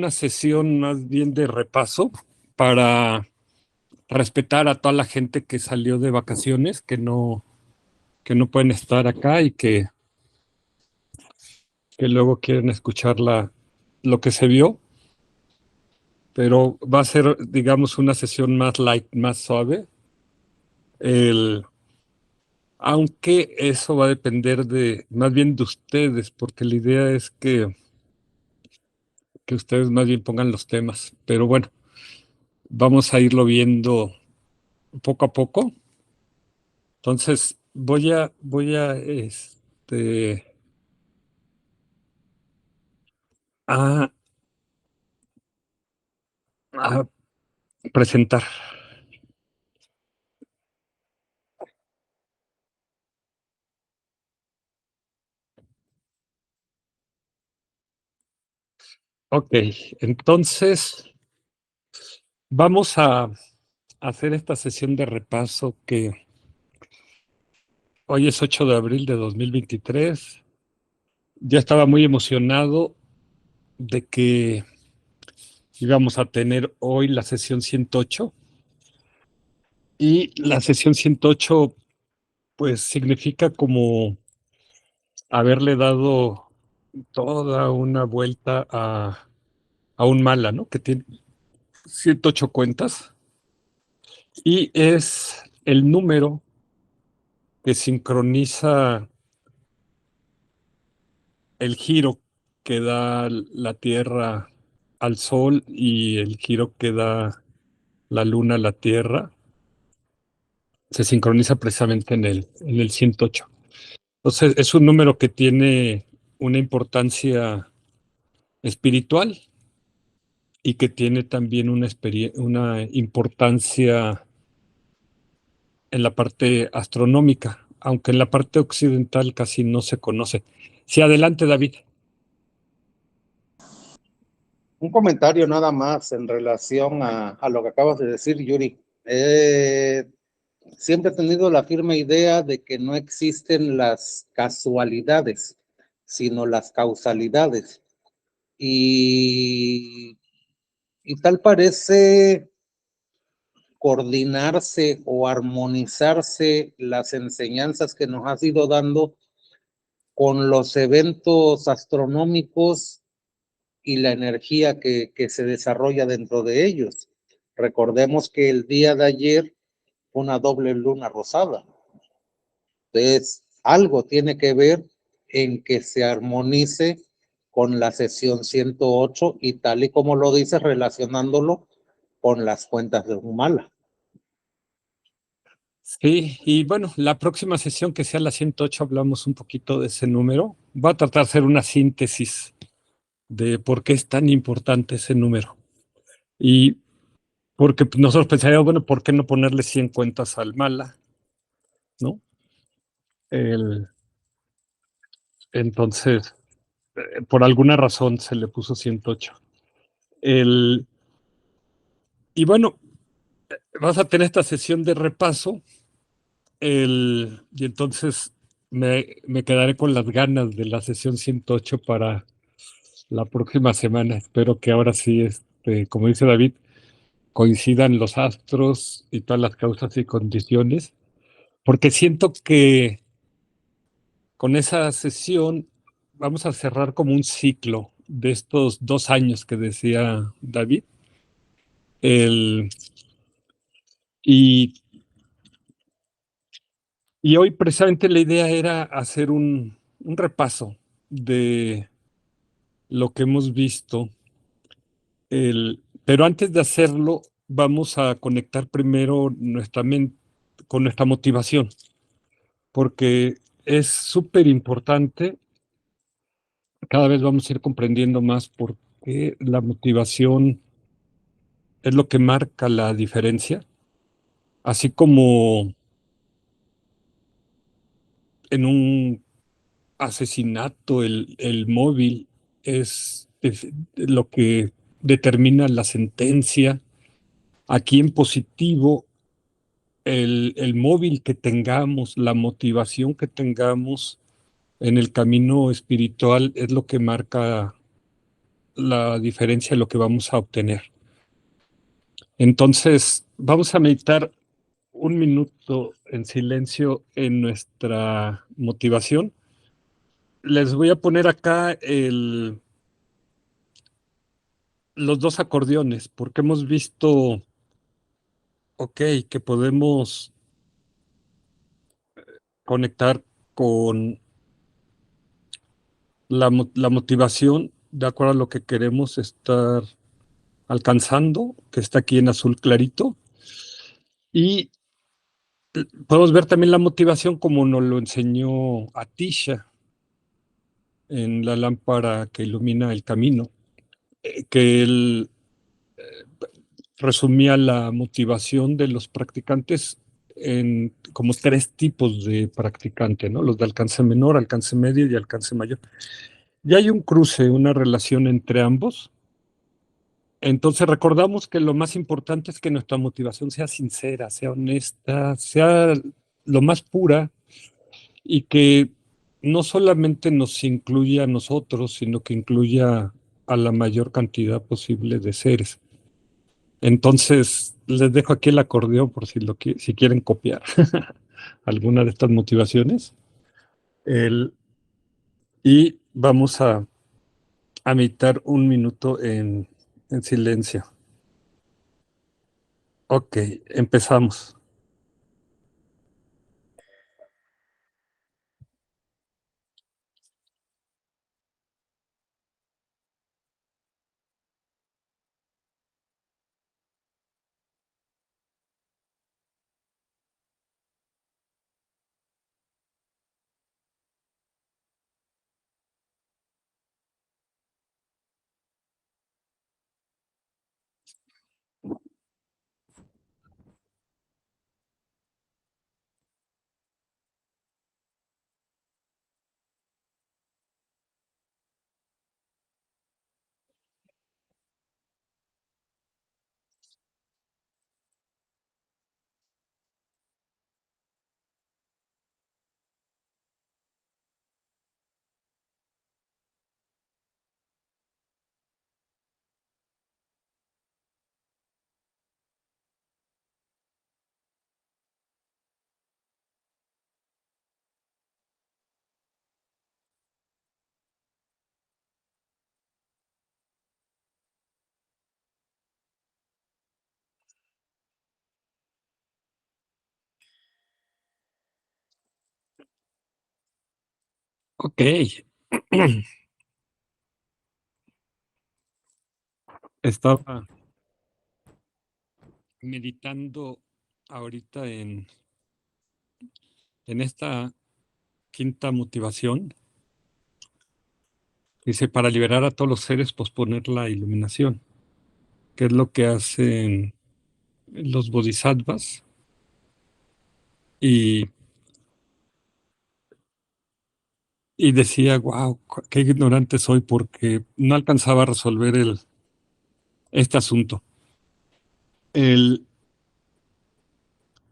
Una sesión más bien de repaso para respetar a toda la gente que salió de vacaciones, que no pueden estar acá y que luego quieren escuchar lo que se vio, pero va a ser, digamos, una sesión más light, más suave. El, Aunque eso va a depender más bien de ustedes, porque la idea es que ustedes más bien pongan los temas. Pero bueno, vamos a irlo viendo poco a poco. Entonces, a, a presentar. Ok, entonces vamos a hacer esta sesión de repaso que hoy es 8 de abril de 2023. Ya estaba muy emocionado de que íbamos a tener hoy la sesión 108 y la sesión 108 pues significa como haberle dado toda una vuelta a un mala, ¿no? Que tiene 108 cuentas y es el número que sincroniza el giro que da la Tierra al Sol y el giro que da la Luna a la Tierra, se sincroniza precisamente en el 108. Entonces, es un número que tiene una importancia espiritual y que tiene también una importancia en la parte astronómica, aunque en la parte occidental casi no se conoce. Sí, adelante, David. Un comentario nada más en relación a lo que acabas de decir, Yuri. Siempre he tenido la firme idea de que no existen las casualidades, sino las causalidades. Y, y tal parece coordinarse o armonizarse las enseñanzas que nos has ido dando con los eventos astronómicos y la energía que se desarrolla dentro de ellos. Recordemos que el día de ayer fue una doble luna rosada. Entonces, algo tiene que ver en que se armonice con la sesión 108 y tal y como lo dices, relacionándolo con las cuentas de Humala. Sí, y bueno, la próxima sesión que sea la 108 hablamos un poquito de ese número. Va a tratar de hacer una síntesis de por qué es tan importante ese número. Y porque nosotros pensaríamos, bueno, ¿por qué no ponerle 100 cuentas al mala? ¿No? El, entonces, por alguna razón se le puso 108. El, y bueno, vas a tener esta sesión de repaso y entonces me quedaré con las ganas de la sesión 108 para la próxima semana. Espero que ahora sí, como dice David, coincidan los astros y todas las causas y condiciones, porque siento que con esa sesión vamos a cerrar como un ciclo de estos 2 años que decía David. El, y, y hoy precisamente la idea era hacer un repaso de lo que hemos visto. Pero antes de hacerlo, vamos a conectar primero nuestra mente con nuestra motivación, porque es súper importante. Cada vez vamos a ir comprendiendo más por qué la motivación es lo que marca la diferencia, así como en un asesinato el móvil es lo que determina la sentencia. Aquí en positivo, el móvil que tengamos, la motivación que tengamos en el camino espiritual es lo que marca la diferencia de lo que vamos a obtener. Entonces, vamos a meditar un minuto en silencio en nuestra motivación. Les voy a poner acá los dos acordeones, porque hemos visto, ok, que podemos conectar con la motivación de acuerdo a lo que queremos estar alcanzando, que está aquí en azul clarito, y podemos ver también la motivación como nos lo enseñó Atisha en la lámpara que ilumina el camino, que él resumía la motivación de los practicantes en como tres tipos de practicante, ¿no? Los de alcance menor, alcance medio y alcance mayor. Y hay un cruce, una relación entre ambos. Entonces recordamos que lo más importante es que nuestra motivación sea sincera, sea honesta, sea lo más pura y que no solamente nos incluya a nosotros, sino que incluya a la mayor cantidad posible de seres. Entonces, les dejo aquí el acordeón por si quieren copiar alguna de estas motivaciones. El- y vamos a meditar un minuto en silencio. Ok, empezamos. Ok, estaba meditando ahorita en esta quinta motivación. Dice, para liberar a todos los seres, posponer la iluminación, que es lo que hacen los bodhisattvas. Y, y decía, wow, qué ignorante soy porque no alcanzaba a resolver este asunto. El,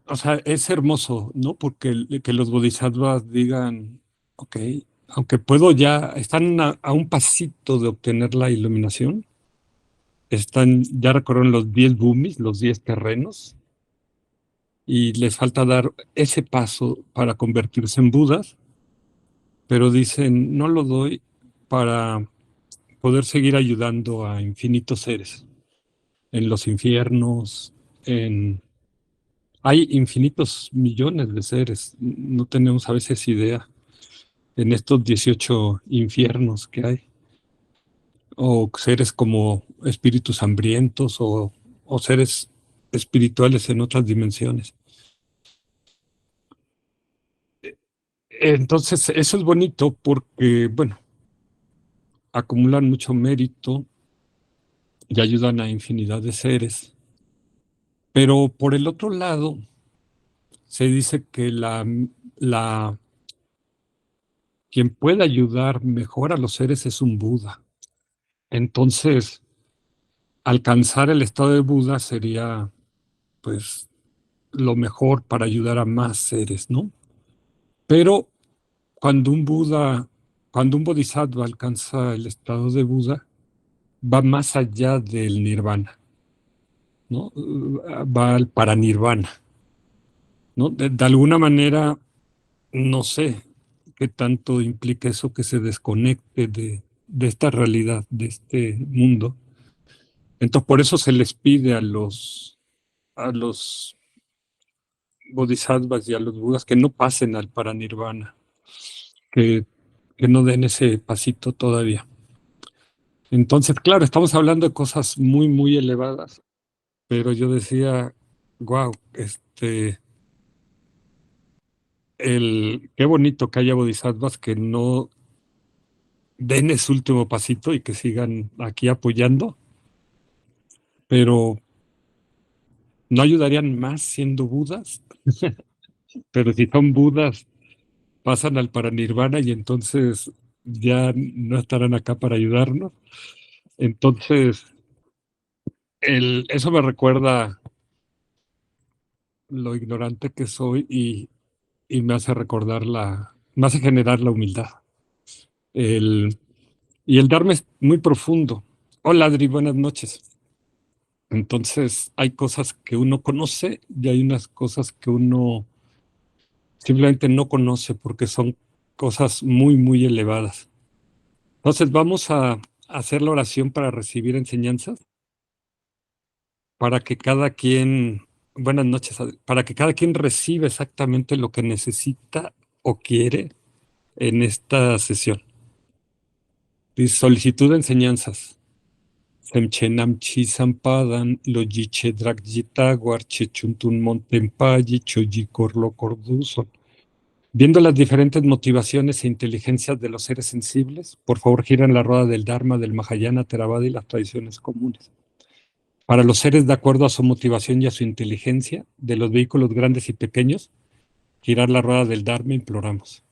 o sea, es hermoso, ¿no? Porque que los bodhisattvas digan, ok, aunque puedo ya, están a un pasito de obtener la iluminación, ya recorrieron los 10 bhumis, los 10 terrenos, y les falta dar ese paso para convertirse en Budas, pero dicen, no lo doy para poder seguir ayudando a infinitos seres en los infiernos, en... Hay infinitos millones de seres, no tenemos a veces idea en estos 18 infiernos que hay, o seres como espíritus hambrientos o seres espirituales en otras dimensiones. Entonces, eso es bonito porque, bueno, acumulan mucho mérito y ayudan a infinidad de seres. Pero por el otro lado, se dice que quien puede ayudar mejor a los seres es un Buda. Entonces, alcanzar el estado de Buda sería, pues, lo mejor para ayudar a más seres, ¿no? Pero cuando un Buda, cuando un Bodhisattva alcanza el estado de Buda, va más allá del nirvana, ¿no? Va al paranirvana, ¿no? De alguna manera, no sé qué tanto implica eso que se desconecte de esta realidad, de este mundo. Entonces, por eso se les pide a los bodhisattvas y a los budas que no pasen al paranirvana, que, que no den ese pasito todavía. Entonces, claro, estamos hablando de cosas muy, muy elevadas, pero yo decía, wow, qué bonito que haya bodhisattvas que no den ese último pasito y que sigan aquí apoyando, pero no ayudarían más siendo budas, pero si son budas, pasan al paranirvana y entonces ya no estarán acá para ayudarnos. Entonces, eso me recuerda lo ignorante que soy y me hace recordar me hace generar la humildad. El, y el Dharma es muy profundo. Hola Adri, buenas noches. Entonces, hay cosas que uno conoce y hay unas cosas que uno simplemente no conoce porque son cosas muy, muy elevadas. Entonces, vamos a hacer la oración para recibir enseñanzas, para que cada quien, buenas noches, Adri, para que cada quien reciba exactamente lo que necesita o quiere en esta sesión. Dice, solicitud de enseñanzas. Semchenam chi sampadan, lo yiche dragyita, guarche chuntun montempayi, choyi corlo corduso. Viendo las diferentes motivaciones e inteligencias de los seres sensibles, por favor giran la rueda del Dharma, del Mahayana, Theravada y las tradiciones comunes. Para los seres de acuerdo a su motivación y a su inteligencia, de los vehículos grandes y pequeños, girar la rueda del Dharma, imploramos.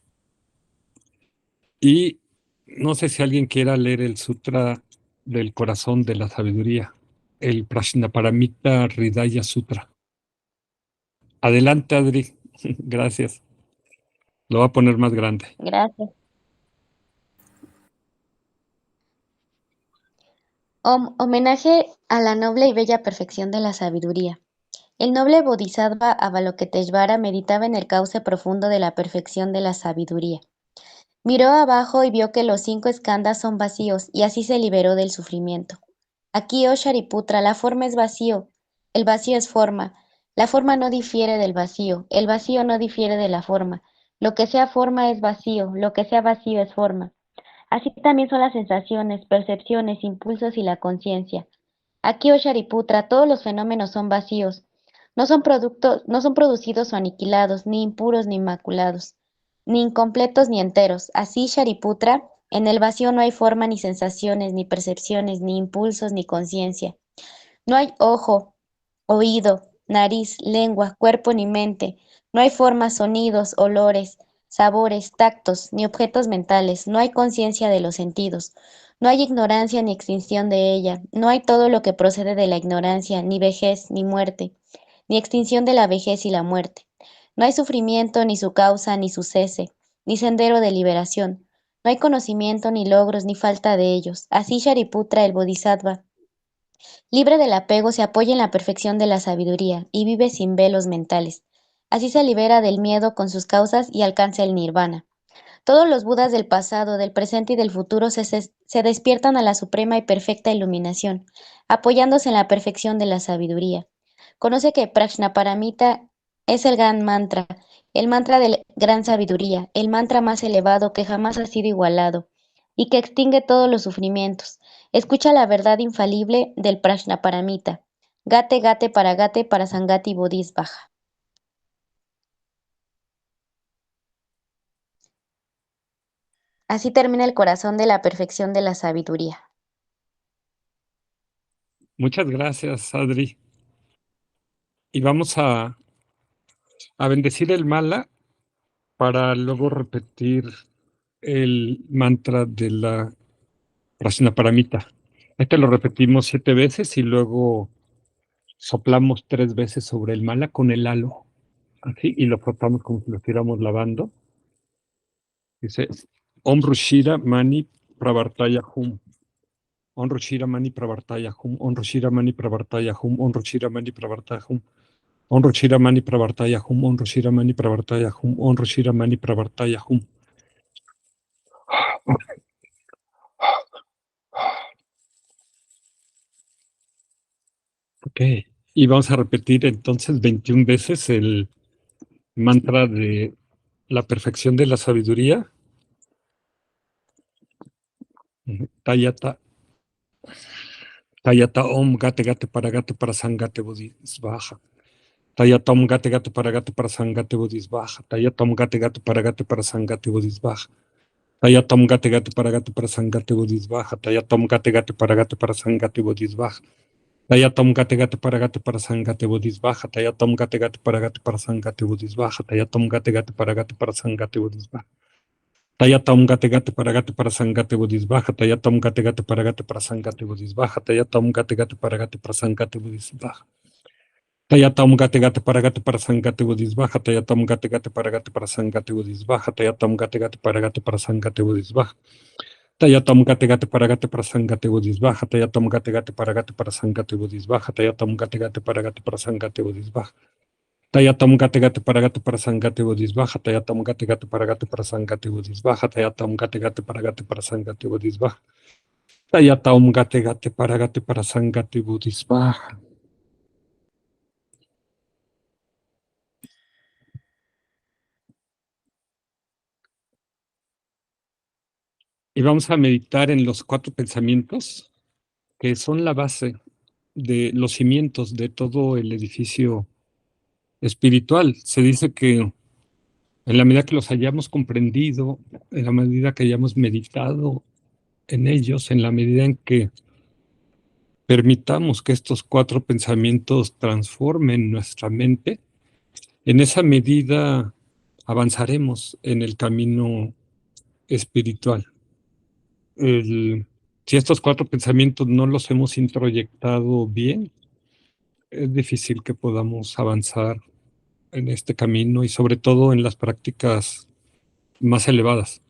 Y no sé si alguien quiera leer el Sutra del Corazón de la Sabiduría, el Prajnaparamita Hridaya Sutra. Adelante, Adri. Gracias. Lo voy a poner más grande. Gracias. Homenaje a la noble y bella perfección de la sabiduría. El noble Bodhisattva Avalokiteshvara meditaba en el cauce profundo de la perfección de la sabiduría. Miró abajo y vio que los 5 skandhas son vacíos, y así se liberó del sufrimiento. Aquí, oh Shariputra, la forma es vacío, el vacío es forma, la forma no difiere del vacío, el vacío no difiere de la forma, lo que sea forma es vacío, lo que sea vacío es forma. Así también son las sensaciones, percepciones, impulsos y la conciencia. Aquí, oh Shariputra, todos los fenómenos son vacíos, no son producidos o aniquilados, ni impuros ni inmaculados, ni incompletos ni enteros. Así, Shariputra, en el vacío no hay forma ni sensaciones, ni percepciones, ni impulsos, ni conciencia. No hay ojo, oído, nariz, lengua, cuerpo ni mente. No hay formas, sonidos, olores, sabores, tactos, ni objetos mentales. No hay conciencia de los sentidos. No hay ignorancia ni extinción de ella. No hay todo lo que procede de la ignorancia, ni vejez, ni muerte, ni extinción de la vejez y la muerte. No hay sufrimiento, ni su causa, ni su cese, ni sendero de liberación. No hay conocimiento, ni logros, ni falta de ellos. Así Shariputra, el Bodhisattva, libre del apego, se apoya en la perfección de la sabiduría y vive sin velos mentales. Así se libera del miedo con sus causas y alcanza el nirvana. Todos los budas del pasado, del presente y del futuro se despiertan a la suprema y perfecta iluminación, apoyándose en la perfección de la sabiduría. Conoce que Prajnaparamita es el mantra de gran sabiduría, el mantra más elevado que jamás ha sido igualado y que extingue todos los sufrimientos. Escucha la verdad infalible del Prajnaparamita. Gate Gate para Sangati Bodhisvaja. Así termina el corazón de la perfección de la sabiduría. Muchas gracias, Adri. Y vamos a bendecir el mala para luego repetir el mantra de la Prajnaparamita. Este lo repetimos 7 veces y luego soplamos 3 veces sobre el mala con el halo, así, y lo frotamos como si lo estuviéramos lavando. Dice, Om Rushira Mani Pravartaya Hum. Om Ruchira Mani Pravartaya Hum, Om Ruchira Mani Pravartaya Hum, Om Ruchira Mani Pravartaya Hum, Om Ruchira Mani Pravartaya Hum, Om Ruchira Mani Pravartaya Hum, Om Ruchira Mani Pravartaya Hum. Ok, y vamos a repetir entonces 21 veces el mantra de la perfección de la sabiduría. Tayata, Tayata Om Gate Gate para Sangate Bodhisvaha. Tayata Om Gate Gate para Sangate Bodhisvaha. Tayata Om Gate Gate para Sangate Bodhisvaha. Tayata Om Gate Gate para Sangate Bodhisvaha. Tayata Om Gate Gate para Sangate Bodhisvaha. Tayatom gate gate para sangate bodhisvaja, tayatom gate gate para sangate bodhisvaja, tayatom gate gate para sangate bodhisvaja, tayatom gate gate para sangate bodhisvaja, tayatom gate gate para sangate bodhisvaja, tayatom gate gate para sangate bodhisvaja, tayatom gate gate para sangate bodhisvaja, tayatom gate gate para sangate bodhisvaja, tayatom gate gate para sangate bodhisvaja. Tayatom gate gate para sangate bodhisvaja, tayatom gate gate para sangate bodhisvaja, tayatom gate gate para sangate bodhisvaja, tayatom gate gate para sangate bodhisvaja, tayatom gate gate para sangate bodhisvaja, tayatom gate gate para sangate bodhisvaja, tayatom gate gate para sangate bodhisvaja. Y vamos a meditar en los 4 pensamientos que son la base de los cimientos de todo el edificio espiritual. Se dice que en la medida que los hayamos comprendido, en la medida que hayamos meditado en ellos, en la medida en que permitamos que estos 4 pensamientos transformen nuestra mente, en esa medida avanzaremos en el camino espiritual. Si estos 4 pensamientos no los hemos introyectado bien, es difícil que podamos avanzar en este camino y sobre todo en las prácticas más elevadas.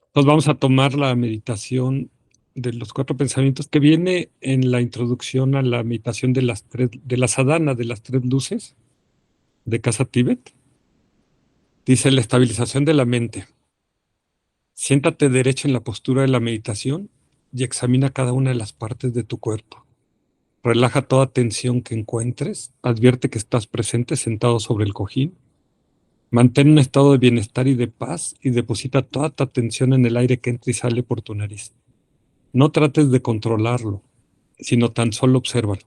Entonces vamos a tomar la meditación de los 4 pensamientos que viene en la introducción a la meditación de la sadhana, de las 3 luces de Casa Tíbet. Dice la estabilización de la mente. Siéntate derecho en la postura de la meditación y examina cada una de las partes de tu cuerpo. Relaja toda tensión que encuentres. Advierte que estás presente sentado sobre el cojín. Mantén un estado de bienestar y de paz y deposita toda tu atención en el aire que entra y sale por tu nariz. No trates de controlarlo, sino tan solo obsérvalo.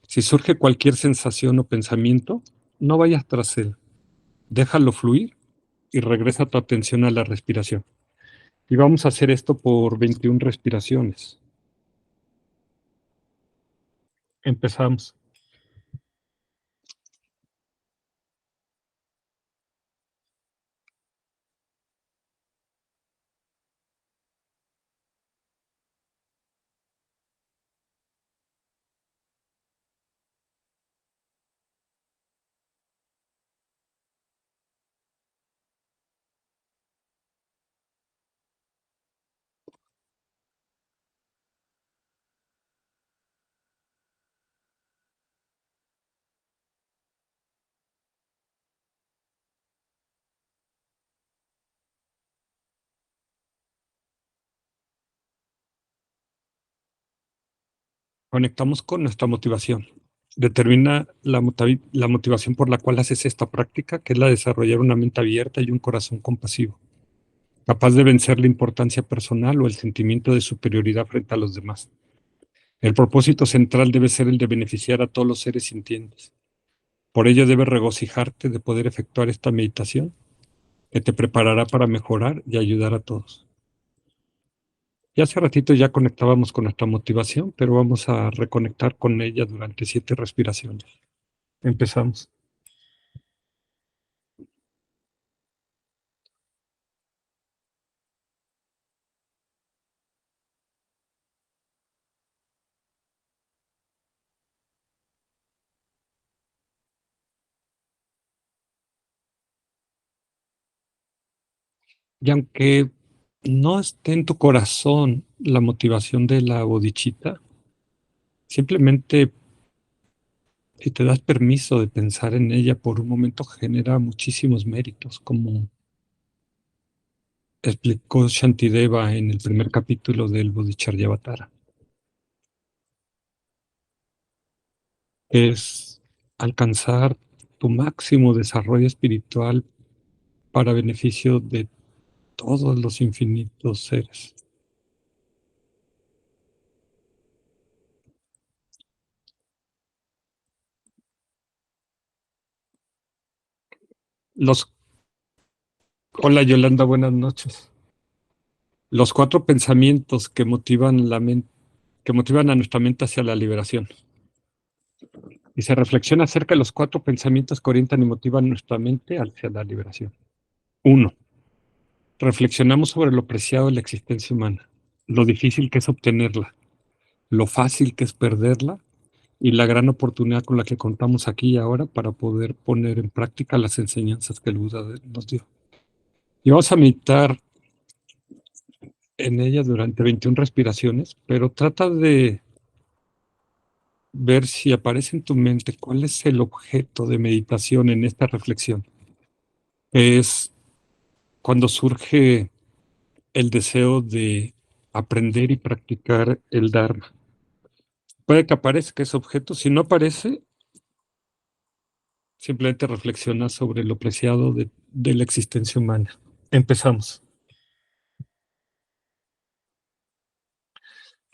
Si surge cualquier sensación o pensamiento, no vayas tras él. Déjalo fluir y regresa tu atención a la respiración. Y vamos a hacer esto por 21 respiraciones. Empezamos. Conectamos con nuestra motivación. Determina la motivación por la cual haces esta práctica, que es la de desarrollar una mente abierta y un corazón compasivo, capaz de vencer la importancia personal o el sentimiento de superioridad frente a los demás. El propósito central debe ser el de beneficiar a todos los seres sintientes. Por ello debes regocijarte de poder efectuar esta meditación que te preparará para mejorar y ayudar a todos. Y hace ratito ya conectábamos con nuestra motivación, pero vamos a reconectar con ella durante 7 respiraciones. Empezamos. Y aunque no esté en tu corazón la motivación de la bodichita, simplemente si te das permiso de pensar en ella por un momento, genera muchísimos méritos, como explicó Shantideva en el primer capítulo del Bodhicharyavatara. Es alcanzar tu máximo desarrollo espiritual para beneficio de todos los infinitos seres. Hola Yolanda, buenas noches. Los 4 pensamientos que motivan que motivan a nuestra mente hacia la liberación. Y se reflexiona acerca de los 4 pensamientos que orientan y motivan nuestra mente hacia la liberación. 1. Reflexionamos sobre lo preciado de la existencia humana, lo difícil que es obtenerla, lo fácil que es perderla y la gran oportunidad con la que contamos aquí y ahora para poder poner en práctica las enseñanzas que el Buda nos dio. Y vamos a meditar en ella durante 21 respiraciones, pero trata de ver si aparece en tu mente cuál es el objeto de meditación en esta reflexión. Es cuando surge el deseo de aprender y practicar el Dharma. Puede que aparezca ese objeto. Si no aparece, simplemente reflexiona sobre lo preciado de la existencia humana. Empezamos.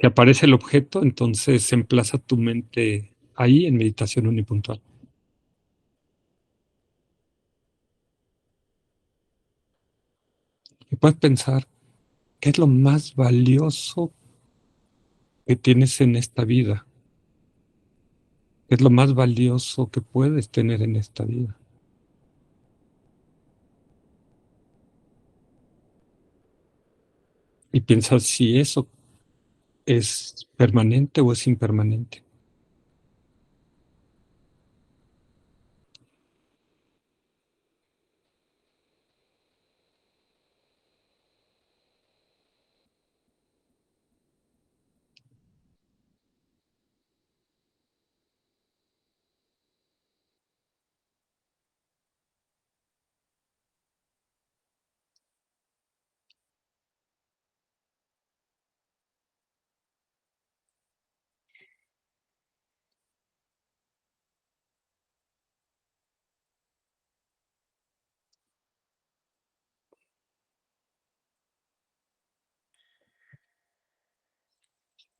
Si aparece el objeto, entonces emplaza tu mente ahí en meditación unipuntual. Y puedes pensar, ¿qué es lo más valioso que tienes en esta vida? ¿Qué es lo más valioso que puedes tener en esta vida? Y piensa si eso es permanente o es impermanente.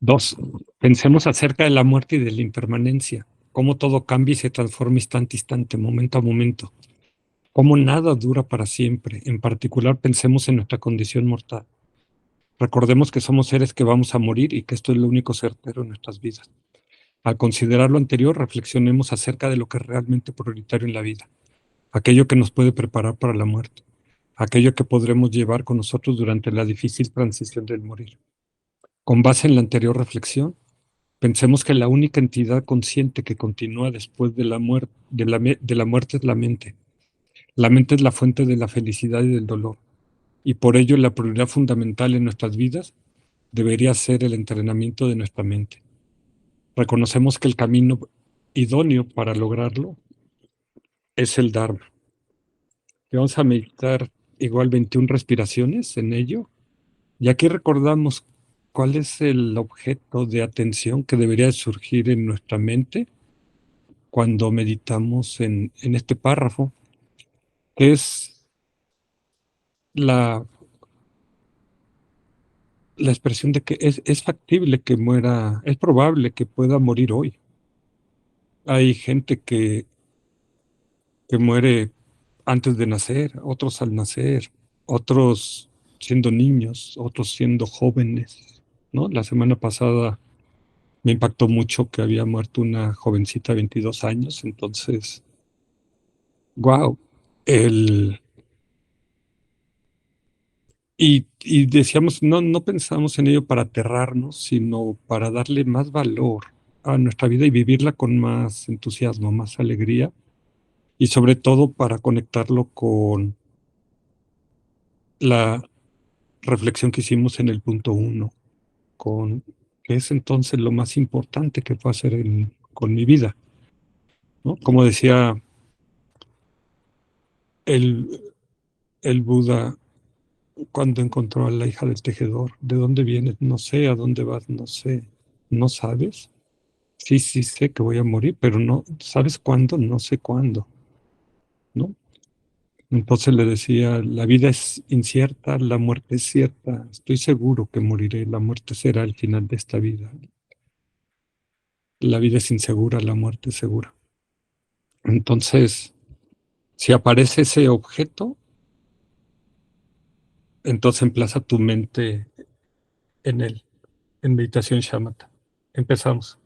Dos, pensemos acerca de la muerte y de la impermanencia, cómo todo cambia y se transforma instante a instante, momento a momento, cómo nada dura para siempre. En particular, pensemos en nuestra condición mortal. Recordemos que somos seres que vamos a morir y que esto es lo único certero en nuestras vidas. Al considerar lo anterior, reflexionemos acerca de lo que es realmente prioritario en la vida, aquello que nos puede preparar para la muerte, aquello que podremos llevar con nosotros durante la difícil transición del morir. Con base en la anterior reflexión, pensemos que la única entidad consciente que continúa después de la muerte es la mente. La mente es la fuente de la felicidad y del dolor, y por ello la prioridad fundamental en nuestras vidas debería ser el entrenamiento de nuestra mente. Reconocemos que el camino idóneo para lograrlo es el Dharma. Y vamos a meditar igual 21 respiraciones en ello, y aquí recordamos cuál es el objeto de atención que debería surgir en nuestra mente cuando meditamos en este párrafo, que es la, la expresión de que es factible que muera, es probable que pueda morir hoy. Hay gente que muere antes de nacer, otros al nacer, otros siendo niños, otros siendo jóvenes, ¿no? La semana pasada me impactó mucho que había muerto una jovencita de 22 años, entonces, wow, el... Y decíamos, no pensamos en ello para aterrarnos, sino para darle más valor a nuestra vida y vivirla con más entusiasmo, más alegría, y sobre todo para conectarlo con la reflexión que hicimos en el punto 1, con qué es entonces lo más importante que puedo hacer con mi vida, ¿no? Como decía el, el Buda cuando encontró a la hija del tejedor, ¿de dónde vienes? No sé, ¿a dónde vas? No sé, ¿no sabes? Sí, sí sé que voy a morir, pero no, ¿sabes cuándo? No sé cuándo, ¿no? Entonces le decía, la vida es incierta, la muerte es cierta, estoy seguro que moriré, la muerte será el final de esta vida. La vida es insegura, la muerte es segura. Entonces, si aparece ese objeto, entonces emplaza tu mente en él, en meditación shamatha. Empezamos.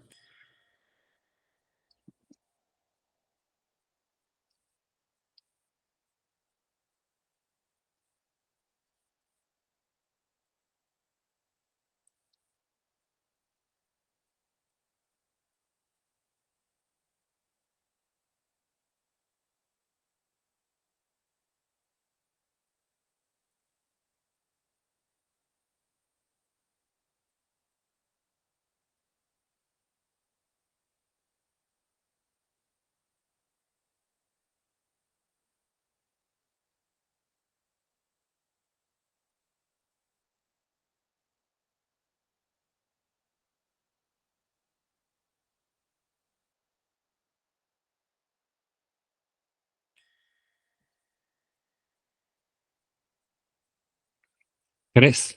Tres.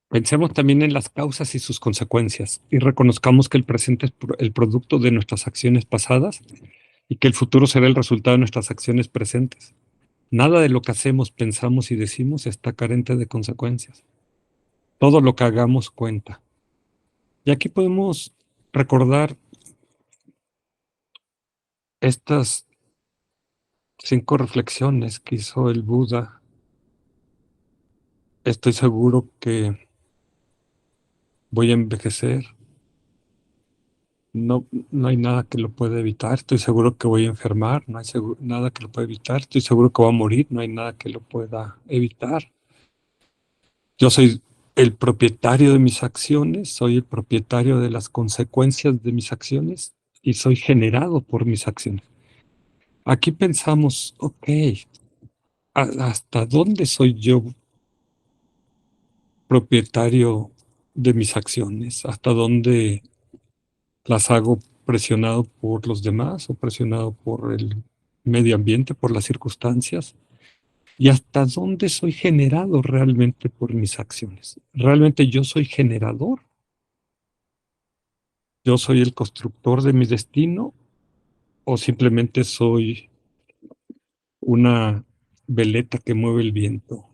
Pensemos también en las causas y sus consecuencias y reconozcamos que el presente es el producto de nuestras acciones pasadas y que el futuro será el resultado de nuestras acciones presentes. Nada de lo que hacemos, pensamos y decimos está carente de consecuencias. Todo lo que hagamos cuenta. Y aquí podemos recordar estas 5 reflexiones que hizo el Buda. Estoy seguro que voy a envejecer. No, no hay nada que lo pueda evitar. Estoy seguro que voy a enfermar. No hay nada que lo pueda evitar. Estoy seguro que voy a morir. No hay nada que lo pueda evitar. Yo soy el propietario de mis acciones. Soy el propietario de las consecuencias de mis acciones y soy generado por mis acciones. Aquí pensamos, ok, ¿hasta dónde soy yo propietario de mis acciones? ¿Hasta dónde las hago presionado por los demás o presionado por el medio ambiente, por las circunstancias? ¿Y hasta dónde soy generado realmente por mis acciones? ¿Realmente yo soy generador? ¿Yo soy el constructor de mi destino o simplemente soy una veleta que mueve el viento,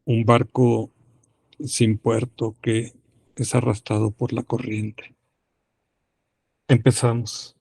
un barco sin puerto que es arrastrado por la corriente? Empezamos.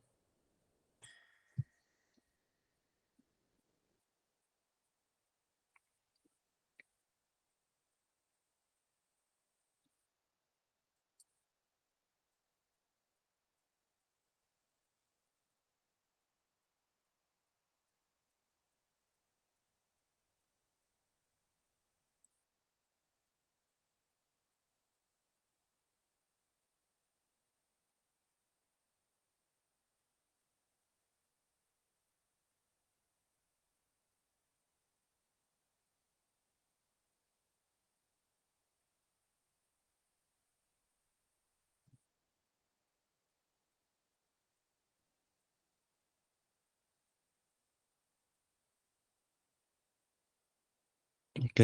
Ok.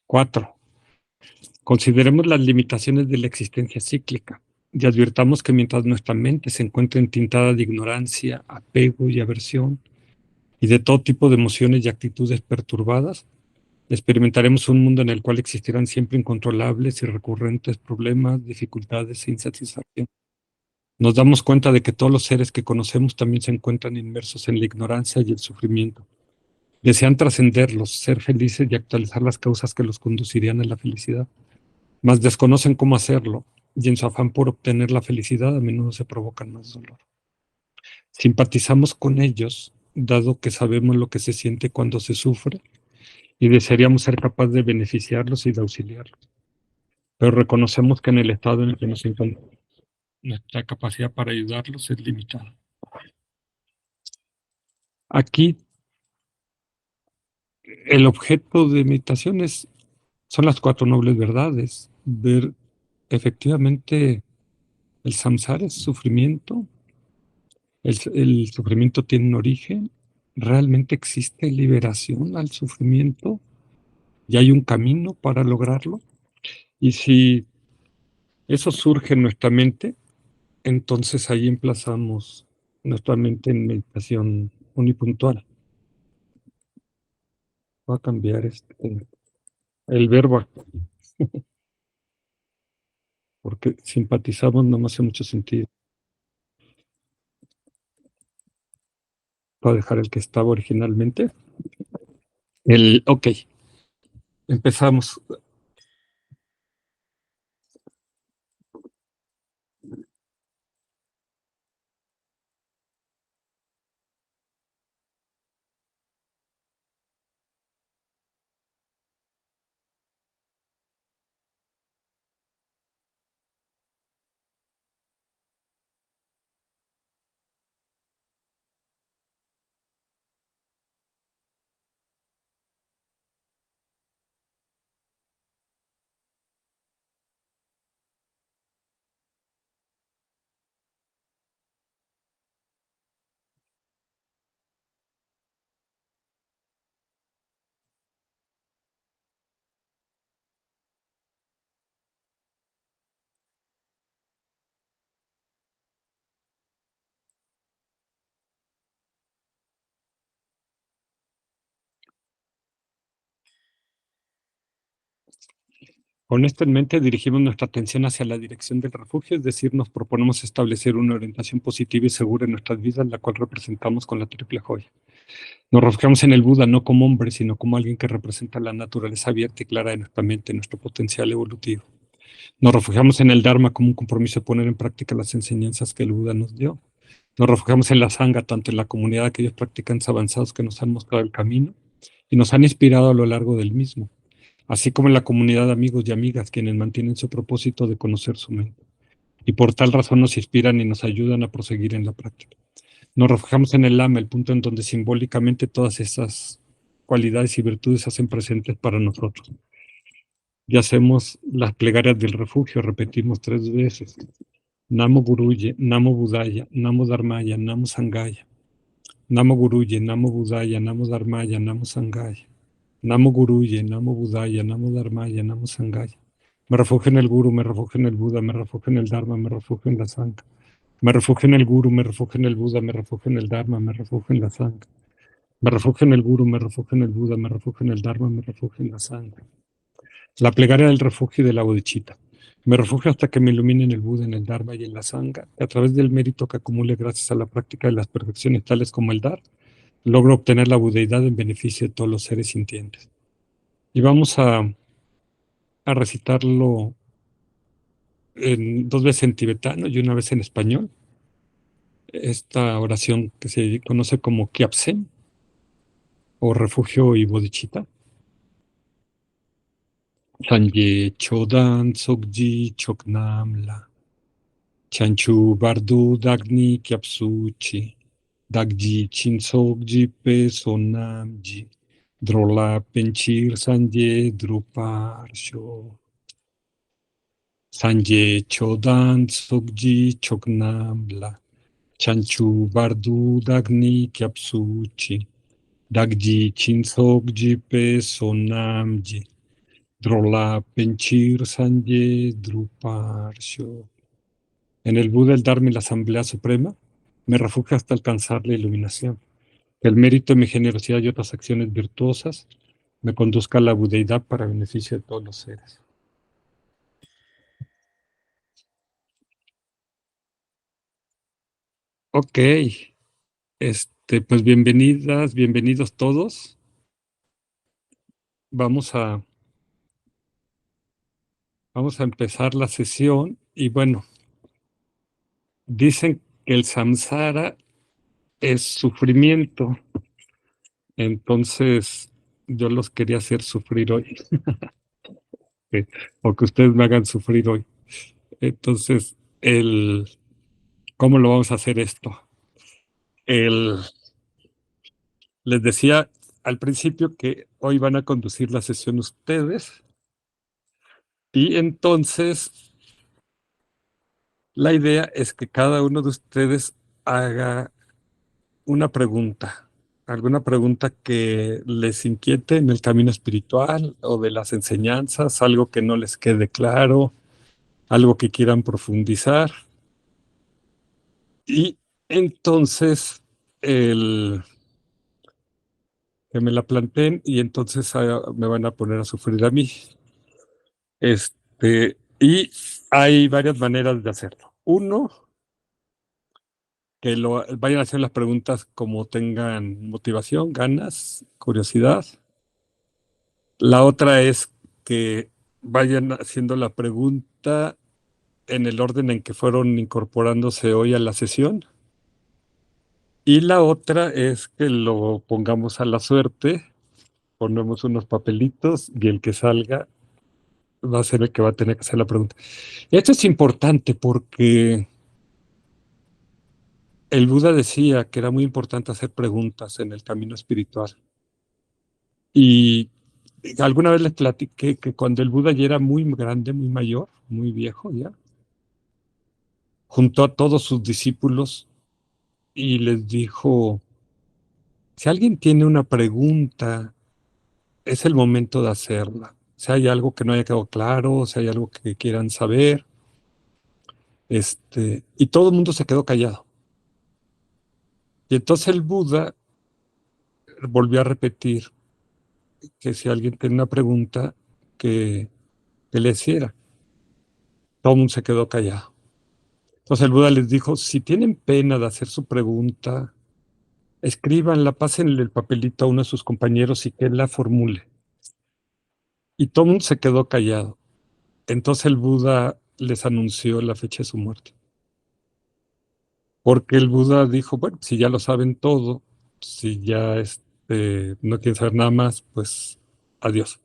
4. Consideremos las limitaciones de la existencia cíclica y advirtamos que mientras nuestra mente se encuentre entintada de ignorancia, apego y aversión y de todo tipo de emociones y actitudes perturbadas, experimentaremos un mundo en el cual existirán siempre incontrolables y recurrentes problemas, dificultades e insatisfacción. Nos damos cuenta de que todos los seres que conocemos también se encuentran inmersos en la ignorancia y el sufrimiento. Desean trascenderlos, ser felices y actualizar las causas que los conducirían a la felicidad, mas desconocen cómo hacerlo, y en su afán por obtener la felicidad a menudo se provocan más dolor. Simpatizamos con ellos, dado que sabemos lo que se siente cuando se sufre, y desearíamos ser capaces de beneficiarlos y de auxiliarlos. Pero reconocemos que en el estado en el que nos encontramos, nuestra capacidad para ayudarlos es limitada. Aquí, el objeto de meditación son las 4 nobles verdades. Ver efectivamente el samsara es sufrimiento, el sufrimiento tiene un origen, realmente existe liberación al sufrimiento y hay un camino para lograrlo. Y si eso surge en nuestra mente, entonces ahí emplazamos nuestra mente en meditación unipuntual. Va a cambiar el verbo actuar, porque simpatizamos no me hace mucho sentido. Va a dejar el que estaba originalmente. Ok, empezamos. Con esto en mente, dirigimos nuestra atención hacia la dirección del refugio, es decir, nos proponemos establecer una orientación positiva y segura en nuestras vidas, la cual representamos con la triple joya. Nos refugiamos en el Buda no como hombre, sino como alguien que representa la naturaleza abierta y clara de nuestra mente, nuestro potencial evolutivo. Nos refugiamos en el Dharma como un compromiso de poner en práctica las enseñanzas que el Buda nos dio. Nos refugiamos en la Sangha, tanto en la comunidad de aquellos practicantes avanzados que nos han mostrado el camino y nos han inspirado a lo largo del mismo, así como en la comunidad de amigos y amigas quienes mantienen su propósito de conocer su mente, y por tal razón nos inspiran y nos ayudan a proseguir en la práctica. Nos refugiamos en el Lama, el punto en donde simbólicamente todas esas cualidades y virtudes se hacen presentes para nosotros. Y hacemos las plegarias del refugio, repetimos 3 veces. Namo Guruye, Namo Budaya, Namo Dharmaya, Namo Sangaya. Namo Guruye, Namo Budaya, Namo Dharmaya, Namo Sangaya. Namo Guruye, Namo Budaya, Namo Dharmaya, Namo Sangaya. Me refugio en el Guru, me refugio en el Buda, me refugio en el Dharma, me refugio en la Sangha. Me refugio en el Guru, me refugio en el Buda, me refugio en el Dharma, me refugio en la Sangha. Me refugio en el Guru, me refugio en el Buda, me refugio en el Dharma, me refugio en la Sangha. La plegaria del refugio y de la bodhicitta. Me refugio hasta que me iluminen el Buda, en el Dharma y en la Sangha, y a través del mérito que acumule gracias a la práctica de las perfecciones tales como el Dar, logro obtener la budeidad en beneficio de todos los seres sintientes. Y vamos a recitarlo 2 veces en tibetano y una vez en español. Esta oración que se conoce como Kyabsen, o refugio y bodhicitta. Sanje chodan sokji choknamla. Chanchu bardu dagni kyapsuchi. Dagji chinsokji pe sonamji. Drola penchir sanje druparsho. Sanje chodan sokji choknamla. Chanchu bardu dagni kyapsuchi. Dagji chinsokji pe sonamji. Drola penchir sanje druparsho. En el Buda, el Dharma y la Asamblea Suprema, me refugio hasta alcanzar la iluminación. Que el mérito de mi generosidad y otras acciones virtuosas me conduzca a la budeidad para beneficio de todos los seres. Ok, pues bienvenidas, bienvenidos todos. Vamos a empezar la sesión y bueno, dicen que el samsara es sufrimiento. Entonces, yo los quería hacer sufrir hoy, o que ustedes me hagan sufrir hoy. Entonces, ¿cómo lo vamos a hacer esto? Les decía al principio que hoy van a conducir la sesión ustedes, y entonces la idea es que cada uno de ustedes haga una pregunta, alguna pregunta que les inquiete en el camino espiritual o de las enseñanzas, algo que no les quede claro, algo que quieran profundizar. Y entonces, que me la planteen y entonces me van a poner a sufrir a mí. Y hay varias maneras de hacerlo. Uno, que vayan a hacer las preguntas como tengan motivación, ganas, curiosidad. La otra es que vayan haciendo la pregunta en el orden en que fueron incorporándose hoy a la sesión. Y la otra es que lo pongamos a la suerte, ponemos unos papelitos y el que salga va a ser el que va a tener que hacer la pregunta. Esto es importante porque el Buda decía que era muy importante hacer preguntas en el camino espiritual. Y alguna vez les platiqué que cuando el Buda ya era muy grande, muy mayor, muy viejo ya, juntó a todos sus discípulos y les dijo, si alguien tiene una pregunta, es el momento de hacerla. Si hay algo que no haya quedado claro, si hay algo que quieran saber. Y todo el mundo se quedó callado. Y entonces el Buda volvió a repetir que si alguien tiene una pregunta, que le hiciera. Todo el mundo se quedó callado. Entonces el Buda les dijo, si tienen pena de hacer su pregunta, escríbanla, pásenle el papelito a uno de sus compañeros y que él la formule. Y todo el mundo se quedó callado. Entonces el Buda les anunció la fecha de su muerte. Porque el Buda dijo, bueno, si ya lo saben todo, si ya no quieren saber nada más, pues adiós.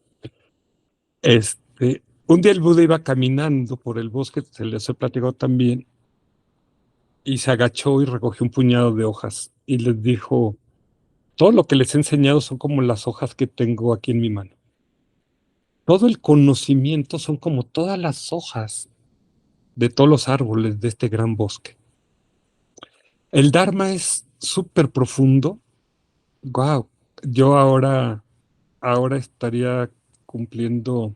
Un día el Buda iba caminando por el bosque, se les he platicado también, y se agachó y recogió un puñado de hojas y les dijo, todo lo que les he enseñado son como las hojas que tengo aquí en mi mano. Todo el conocimiento son como todas las hojas de todos los árboles de este gran bosque. El Dharma es súper profundo. Wow, yo ahora estaría cumpliendo,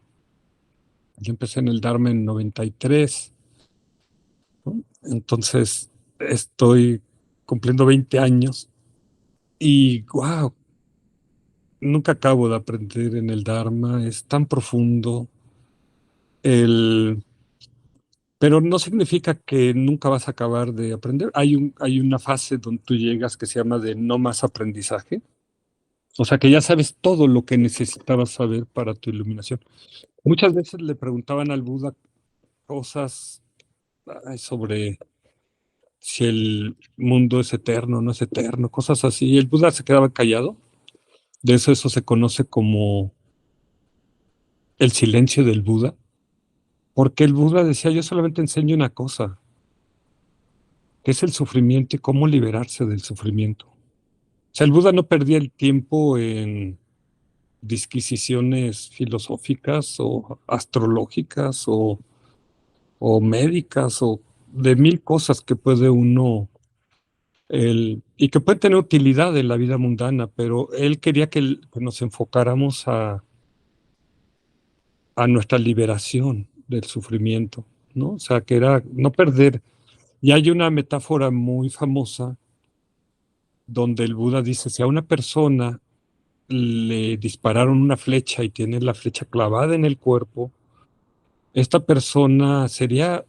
yo empecé en el Dharma en 93, ¿no? Entonces estoy cumpliendo 20 años y wow, nunca acabo de aprender en el Dharma, es tan profundo. Pero no significa que nunca vas a acabar de aprender. Hay una fase donde tú llegas que se llama de no más aprendizaje. O sea que ya sabes todo lo que necesitabas saber para tu iluminación. Muchas veces le preguntaban al Buda cosas sobre si el mundo es eterno o no es eterno, cosas así. Y el Buda se quedaba callado. De eso se conoce como el silencio del Buda. Porque el Buda decía, yo solamente enseño una cosa, que es el sufrimiento y cómo liberarse del sufrimiento. O sea, el Buda no perdía el tiempo en disquisiciones filosóficas o astrológicas o médicas o de mil cosas que puede uno, y que pueden tener utilidad en la vida mundana, pero él quería que nos enfocáramos a nuestra liberación del sufrimiento, ¿no? O sea, que era no perder. Y hay una metáfora muy famosa donde el Buda dice, si a una persona le dispararon una flecha y tiene la flecha clavada en el cuerpo, esta persona sería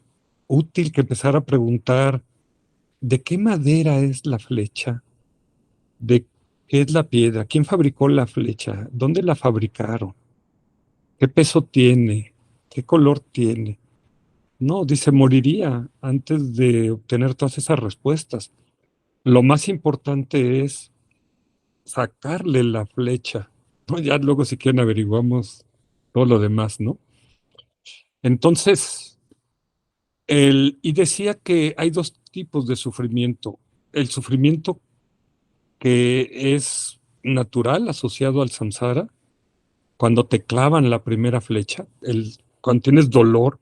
útil que empezara a preguntar ¿de qué madera es la flecha? ¿De qué es la piedra? ¿Quién fabricó la flecha? ¿Dónde la fabricaron? ¿Qué peso tiene? ¿Qué color tiene? No, dice, moriría antes de obtener todas esas respuestas. Lo más importante es sacarle la flecha ¿no? Ya luego si quieren averiguamos todo lo demás, ¿no? Entonces, y decía que hay dos tipos de sufrimiento. El sufrimiento que es natural, asociado al samsara, cuando te clavan la primera flecha, cuando tienes dolor,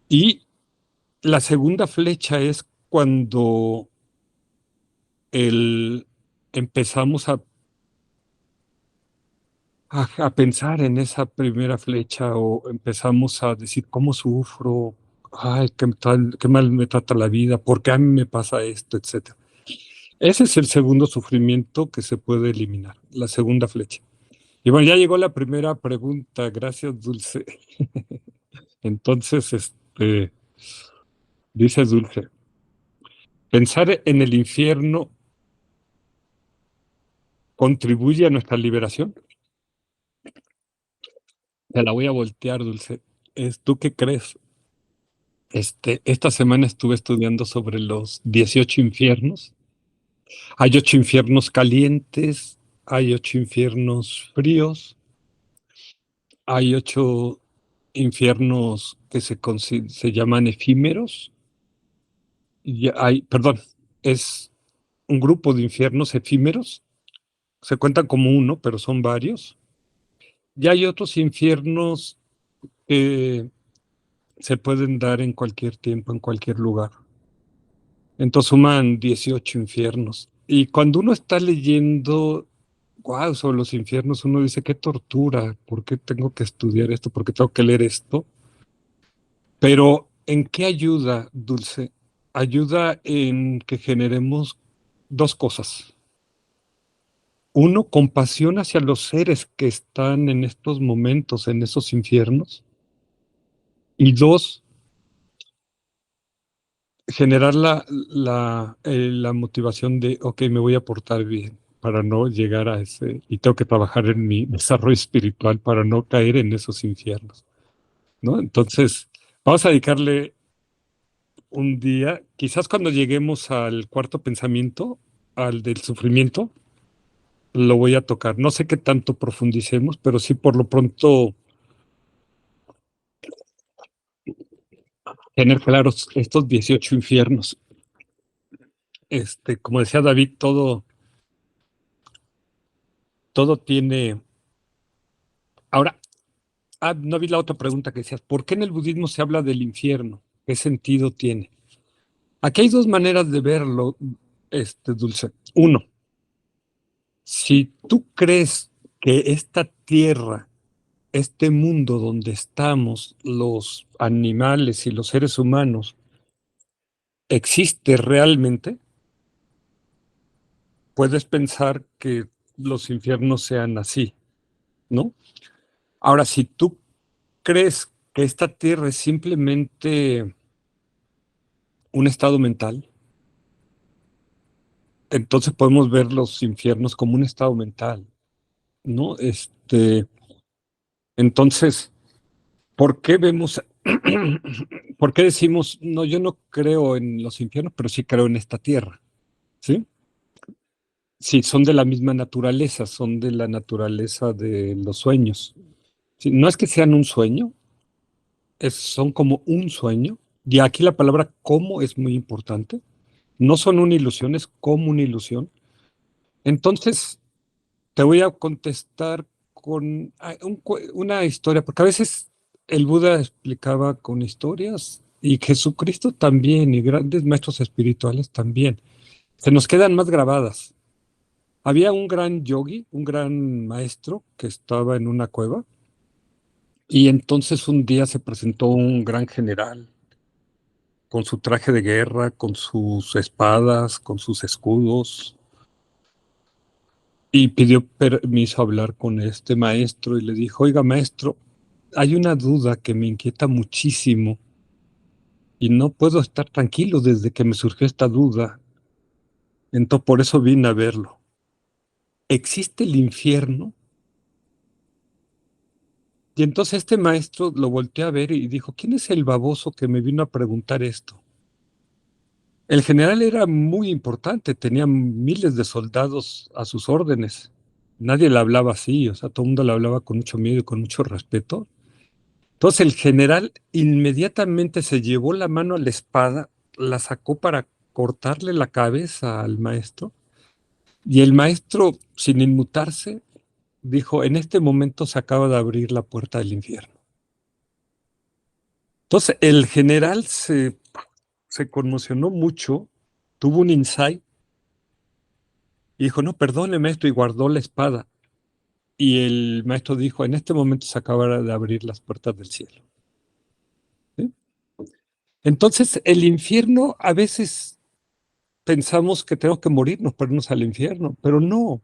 Y la segunda flecha es cuando el, empezamos a pensar en esa primera flecha o empezamos a decir, ¿cómo sufro? Ay, qué mal me trata la vida, ¿por qué a mí me pasa esto, etcétera? Ese es el segundo sufrimiento que se puede eliminar, la segunda flecha. Y bueno, ya llegó la primera pregunta, gracias, Dulce. Entonces, dice Dulce, ¿pensar en el infierno contribuye a nuestra liberación? Te la voy a voltear, Dulce. ¿Tú qué crees? Esta semana estuve estudiando sobre los 18 infiernos. Hay 8 infiernos calientes, hay 8 infiernos fríos, hay 8 infiernos que se llaman efímeros. Y perdón, es un grupo de infiernos efímeros. Se cuentan como uno, pero son varios. Y hay otros infiernos que se pueden dar en cualquier tiempo, en cualquier lugar. Entonces suman 18 infiernos. Y cuando uno está leyendo, wow, sobre los infiernos, uno dice, qué tortura, ¿por qué tengo que estudiar esto? ¿Por qué tengo que leer esto? Pero, ¿en qué ayuda, Dulce? Ayuda en que generemos dos cosas. Uno, compasión hacia los seres que están en estos momentos, en esos infiernos. Y dos, generar la motivación de, ok, me voy a portar bien para no llegar a y tengo que trabajar en mi desarrollo espiritual para no caer en esos infiernos, ¿no? Entonces, vamos a dedicarle un día, quizás cuando lleguemos al cuarto pensamiento, al del sufrimiento, lo voy a tocar. No sé qué tanto profundicemos, pero sí por lo pronto tener claros estos 18 infiernos. Como decía David, todo tiene. Ahora, no vi la otra pregunta que decías, ¿por qué en el budismo se habla del infierno? ¿Qué sentido tiene? Aquí hay dos maneras de verlo, Dulce. Uno, si tú crees que esta tierra, este mundo donde estamos, los animales y los seres humanos, existe realmente, puedes pensar que los infiernos sean así, ¿no? Ahora, si tú crees que esta tierra es simplemente un estado mental, entonces podemos ver los infiernos como un estado mental, ¿no? Entonces, ¿por qué vemos, por qué decimos, no, yo no creo en los infiernos, pero sí creo en esta tierra, ¿sí? Sí, son de la misma naturaleza, son de la naturaleza de los sueños. Sí, no es que sean un sueño, son como un sueño, y aquí la palabra como es muy importante. No son una ilusión, es como una ilusión. Entonces, te voy a contestar con una historia, porque a veces el Buda explicaba con historias y Jesucristo también y grandes maestros espirituales también. Se nos quedan más grabadas. Había un gran yogi, un gran maestro que estaba en una cueva y entonces un día se presentó un gran general con su traje de guerra, con sus espadas, con sus escudos y pidió permiso a hablar con este maestro y le dijo, oiga maestro, hay una duda que me inquieta muchísimo y no puedo estar tranquilo desde que me surgió esta duda. Entonces por eso vine a verlo. ¿Existe el infierno? Y entonces este maestro lo volteó a ver y dijo, ¿quién es el baboso que me vino a preguntar esto? El general era muy importante, tenía miles de soldados a sus órdenes. Nadie le hablaba así, o sea, todo el mundo le hablaba con mucho miedo y con mucho respeto. Entonces el general inmediatamente se llevó la mano a la espada, la sacó para cortarle la cabeza al maestro, y el maestro, sin inmutarse, dijo, en este momento se acaba de abrir la puerta del infierno. Entonces el general se conmocionó mucho, tuvo un insight y dijo, no, perdone maestro, y guardó la espada. Y el maestro dijo, en este momento se acabará de abrir las puertas del cielo. ¿Sí? Entonces, el infierno, a veces pensamos que tenemos que morirnos para irnos al infierno, pero no.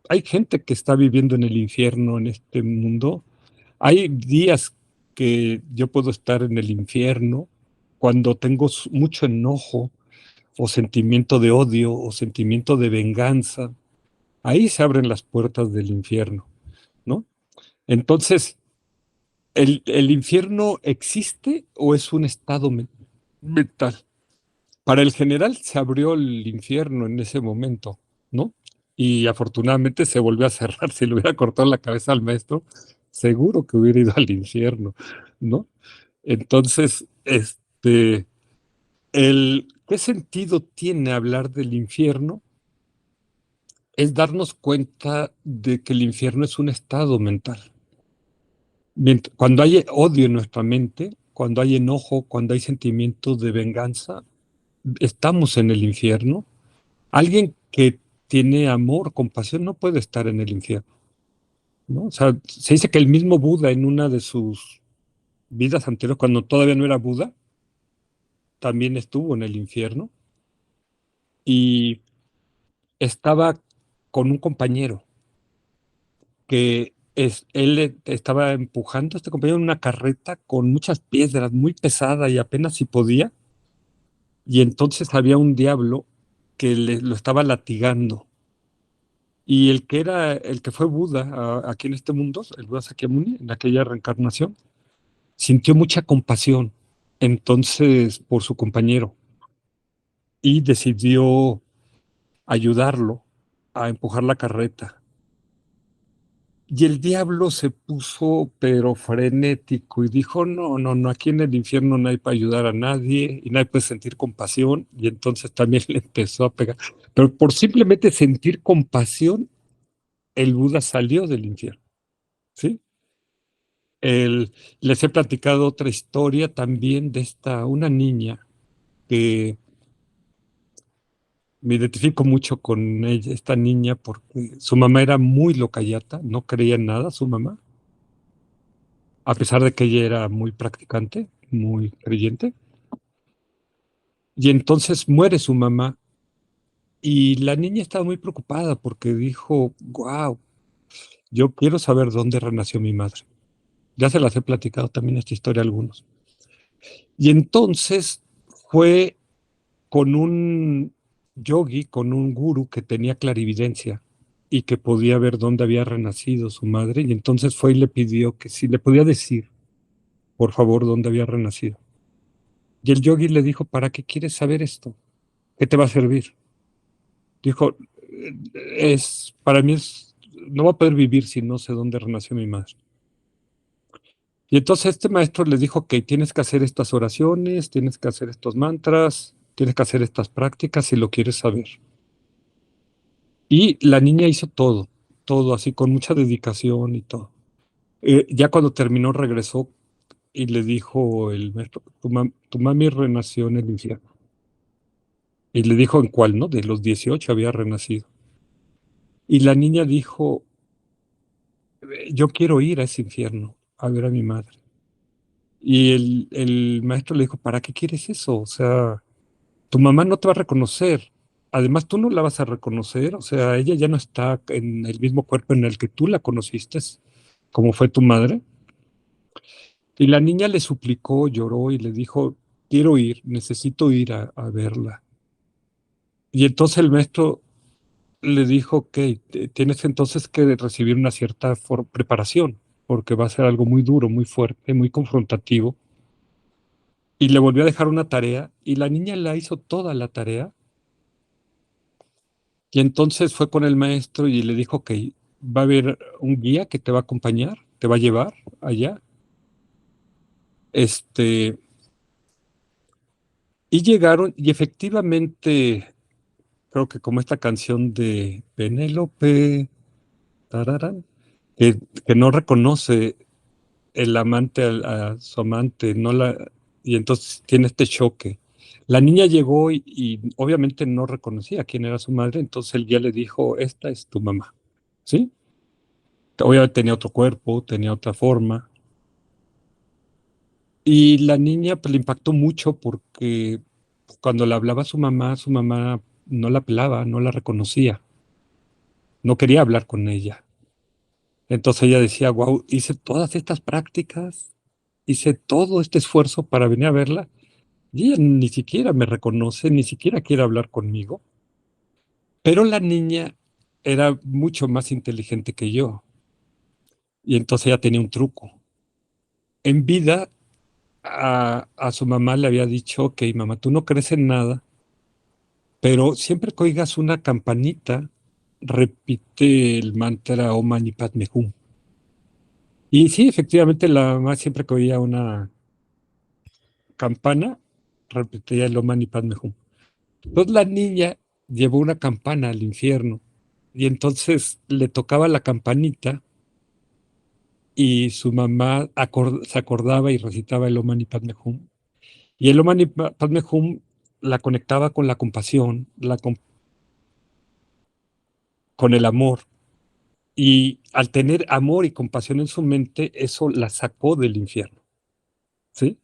Hay gente que está viviendo en el infierno en este mundo. Hay días que yo puedo estar en el infierno cuando tengo mucho enojo o sentimiento de odio o sentimiento de venganza. Ahí se abren las puertas del infierno, ¿no? Entonces, ¿el infierno existe o es un estado mental? Para el general se abrió el infierno en ese momento, ¿no? Y afortunadamente se volvió a cerrar. Si le hubiera cortado la cabeza al maestro, seguro que hubiera ido al infierno, ¿no? Entonces, ¿qué sentido tiene hablar del infierno? Es darnos cuenta de que el infierno es un estado mental. Cuando hay odio en nuestra mente, cuando hay enojo, cuando hay sentimientos de venganza, estamos en el infierno. Alguien que tiene amor, compasión, no puede estar en el infierno, ¿no? O sea, se dice que el mismo Buda en una de sus vidas anteriores, cuando todavía no era Buda, también estuvo en el infierno y estaba con un compañero él estaba empujando a este compañero en una carreta con muchas piedras, muy pesada y apenas si podía. Y entonces había un diablo que lo estaba latigando. Y el que fue Buda aquí en este mundo, el Buda Sakyamuni, en aquella reencarnación, sintió mucha compasión entonces por su compañero y decidió ayudarlo a empujar la carreta. Y el diablo se puso pero frenético y dijo, no, no, no, aquí en el infierno no hay para ayudar a nadie y nadie puede sentir compasión. Y entonces también le empezó a pegar. Pero por simplemente sentir compasión, el Buda salió del infierno, ¿sí? Les he platicado otra historia también de una niña que me identifico mucho con ella, esta niña, porque su mamá era muy locayata, no creía en nada su mamá, a pesar de que ella era muy practicante, muy creyente. Y entonces muere su mamá y la niña estaba muy preocupada porque dijo, wow, yo quiero saber dónde renació mi madre. Ya se las he platicado también esta historia a algunos. Y entonces fue con un yogi, con un guru que tenía clarividencia y que podía ver dónde había renacido su madre. Y entonces fue y le pidió que si le podía decir, por favor, dónde había renacido. Y el yogi le dijo, ¿para qué quieres saber esto? ¿Qué te va a servir? Dijo, para mí no va a poder vivir si no sé dónde renació mi madre. Y entonces este maestro le dijo que tienes que hacer estas oraciones, tienes que hacer estos mantras, tienes que hacer estas prácticas si lo quieres saber. Y la niña hizo todo, todo así, con mucha dedicación y todo. Ya cuando terminó, regresó y le dijo el maestro, tu mami renació en el infierno. Y le dijo en cuál, ¿no? De los 18 había renacido. Y la niña dijo, yo quiero ir a ese infierno a ver a mi madre. Y el maestro le dijo, ¿para qué quieres eso? O sea, tu mamá no te va a reconocer. Además, tú no la vas a reconocer. O sea, ella ya no está en el mismo cuerpo en el que tú la conociste, como fue tu madre. Y la niña le suplicó, lloró y le dijo, quiero ir, necesito ir a verla. Y entonces el maestro le dijo, ok, tienes entonces que recibir una cierta preparación, porque va a ser algo muy duro, muy fuerte, muy confrontativo. Y le volvió a dejar una tarea y la niña la hizo toda la tarea. Y entonces fue con el maestro y le dijo, ok, va a haber un guía que te va a acompañar, te va a llevar allá. Y llegaron, y efectivamente, creo que como esta canción de Penélope, tararán, que no reconoce el amante a su amante, y entonces tiene este choque. La niña llegó y obviamente no reconocía quién era su madre, entonces el guía le dijo, esta es tu mamá, ¿sí? Obviamente tenía otro cuerpo, tenía otra forma, y la niña pues, le impactó mucho porque cuando le hablaba a su mamá no la pelaba, no la reconocía, no quería hablar con ella. Entonces ella decía, wow, hice todas estas prácticas, hice todo este esfuerzo para venir a verla y ella ni siquiera me reconoce, ni siquiera quiere hablar conmigo. Pero la niña era mucho más inteligente que yo y entonces ella tenía un truco. En vida a su mamá le había dicho, ok, mamá, tú no crees en nada, pero siempre que oigas una campanita, repite el mantra Om Mani Padme Hum. Y sí, efectivamente, la mamá siempre que oía una campana, repetía el Om Mani Padme Hum. Entonces la niña llevó una campana al infierno y entonces le tocaba la campanita y su mamá se acordaba y recitaba el Om Mani Padme Hum. Y el Om Mani Padme Hum la conectaba con la compasión, con el amor. Y al tener amor y compasión en su mente, eso la sacó del infierno, ¿sí?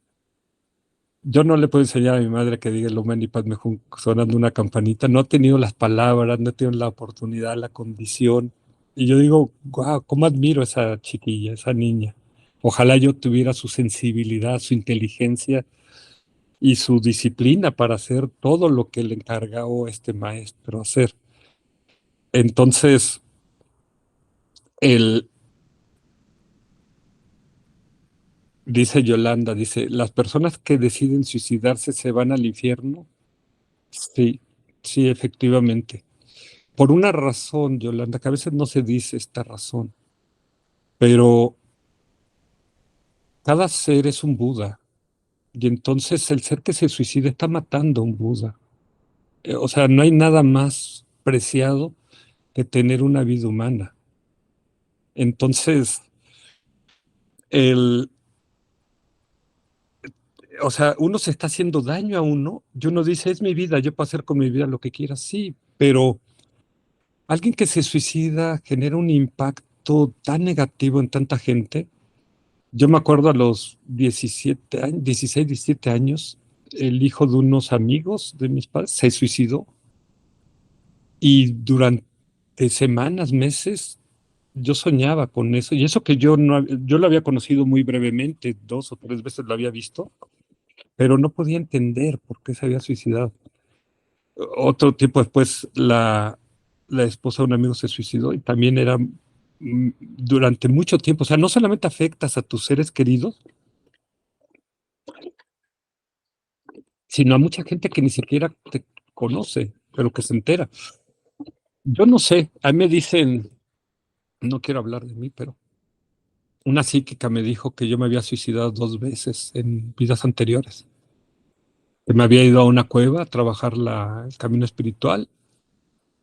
Yo no le puedo enseñar a mi madre que diga el Om Mani Padme Hum sonando una campanita. No he tenido las palabras, no he tenido la oportunidad, la condición. Y yo digo, wow, cómo admiro a esa chiquilla, esa niña. Ojalá yo tuviera su sensibilidad, su inteligencia y su disciplina para hacer todo lo que le encargó este maestro hacer. Entonces, el, dice Yolanda, dice, ¿las personas que deciden suicidarse se van al infierno? Sí, sí, efectivamente. Por una razón, Yolanda, que a veces no se dice esta razón, pero cada ser es un Buda, y entonces el ser que se suicida está matando a un Buda. O sea, no hay nada más preciado que tener una vida humana. Entonces, el, o sea, uno se está haciendo daño a uno, y uno dice, es mi vida, yo puedo hacer con mi vida lo que quiera, sí, pero alguien que se suicida genera un impacto tan negativo en tanta gente. Yo me acuerdo a los 17 años, 16, 17 años, el hijo de unos amigos de mis padres se suicidó y durante semanas, meses, yo soñaba con eso y eso que yo no, yo lo había conocido muy brevemente, 2 o 3 veces lo había visto, pero no podía entender por qué se había suicidado. Otro tiempo después, la esposa de un amigo se suicidó y también era durante mucho tiempo, o sea, no solamente afectas a tus seres queridos, sino a mucha gente que ni siquiera te conoce, pero que se entera. Yo no sé, a mí me dicen, no quiero hablar de mí, pero una psíquica me dijo que yo me había suicidado 2 veces en vidas anteriores, que me había ido a una cueva a trabajar el camino espiritual,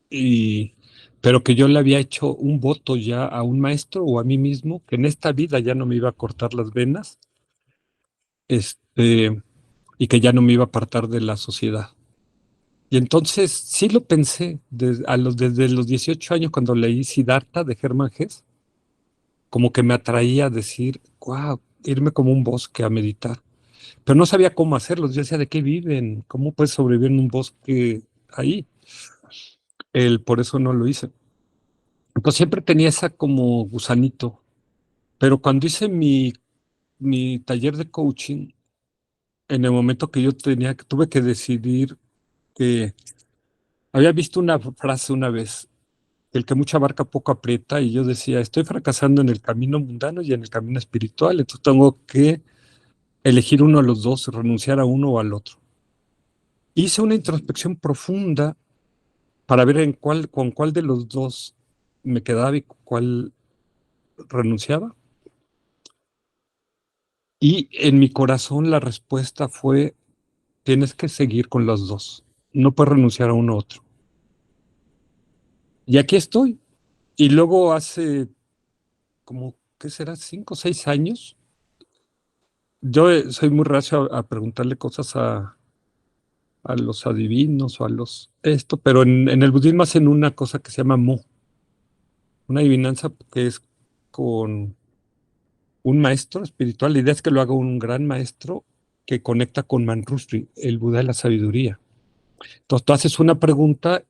y, pero que yo le había hecho un voto ya a un maestro o a mí mismo, que en esta vida ya no me iba a cortar las venas, y que ya no me iba a apartar de la sociedad. Y entonces sí lo pensé desde los 18 años cuando leí Siddhartha de Hermann Hesse, como que me atraía a decir, wow, irme como un bosque a meditar. Pero no sabía cómo hacerlo. Yo decía, ¿de qué viven? ¿Cómo puedes sobrevivir en un bosque ahí? Por eso no lo hice. Entonces siempre tenía esa como gusanito. Pero cuando hice mi taller de coaching, en el momento que yo tuve que decidir que había visto una frase una vez, el que mucho abarca poco aprieta, y yo decía, estoy fracasando en el camino mundano y en el camino espiritual, entonces tengo que elegir uno de los dos, renunciar a uno o al otro. Hice una introspección profunda para ver con cuál de los dos me quedaba y cuál renunciaba. Y en mi corazón la respuesta fue, tienes que seguir con los dos. No puedes renunciar a uno u otro. Y aquí estoy. Y luego hace como, ¿qué será? 5 o 6 años. Yo soy muy reacio a preguntarle cosas a los adivinos o a los esto, pero en el budismo hacen una cosa que se llama Mo, una adivinanza que es con un maestro espiritual. La idea es que lo haga un gran maestro que conecta con Manjushri, el Buda de la sabiduría. Entonces tú haces una pregunta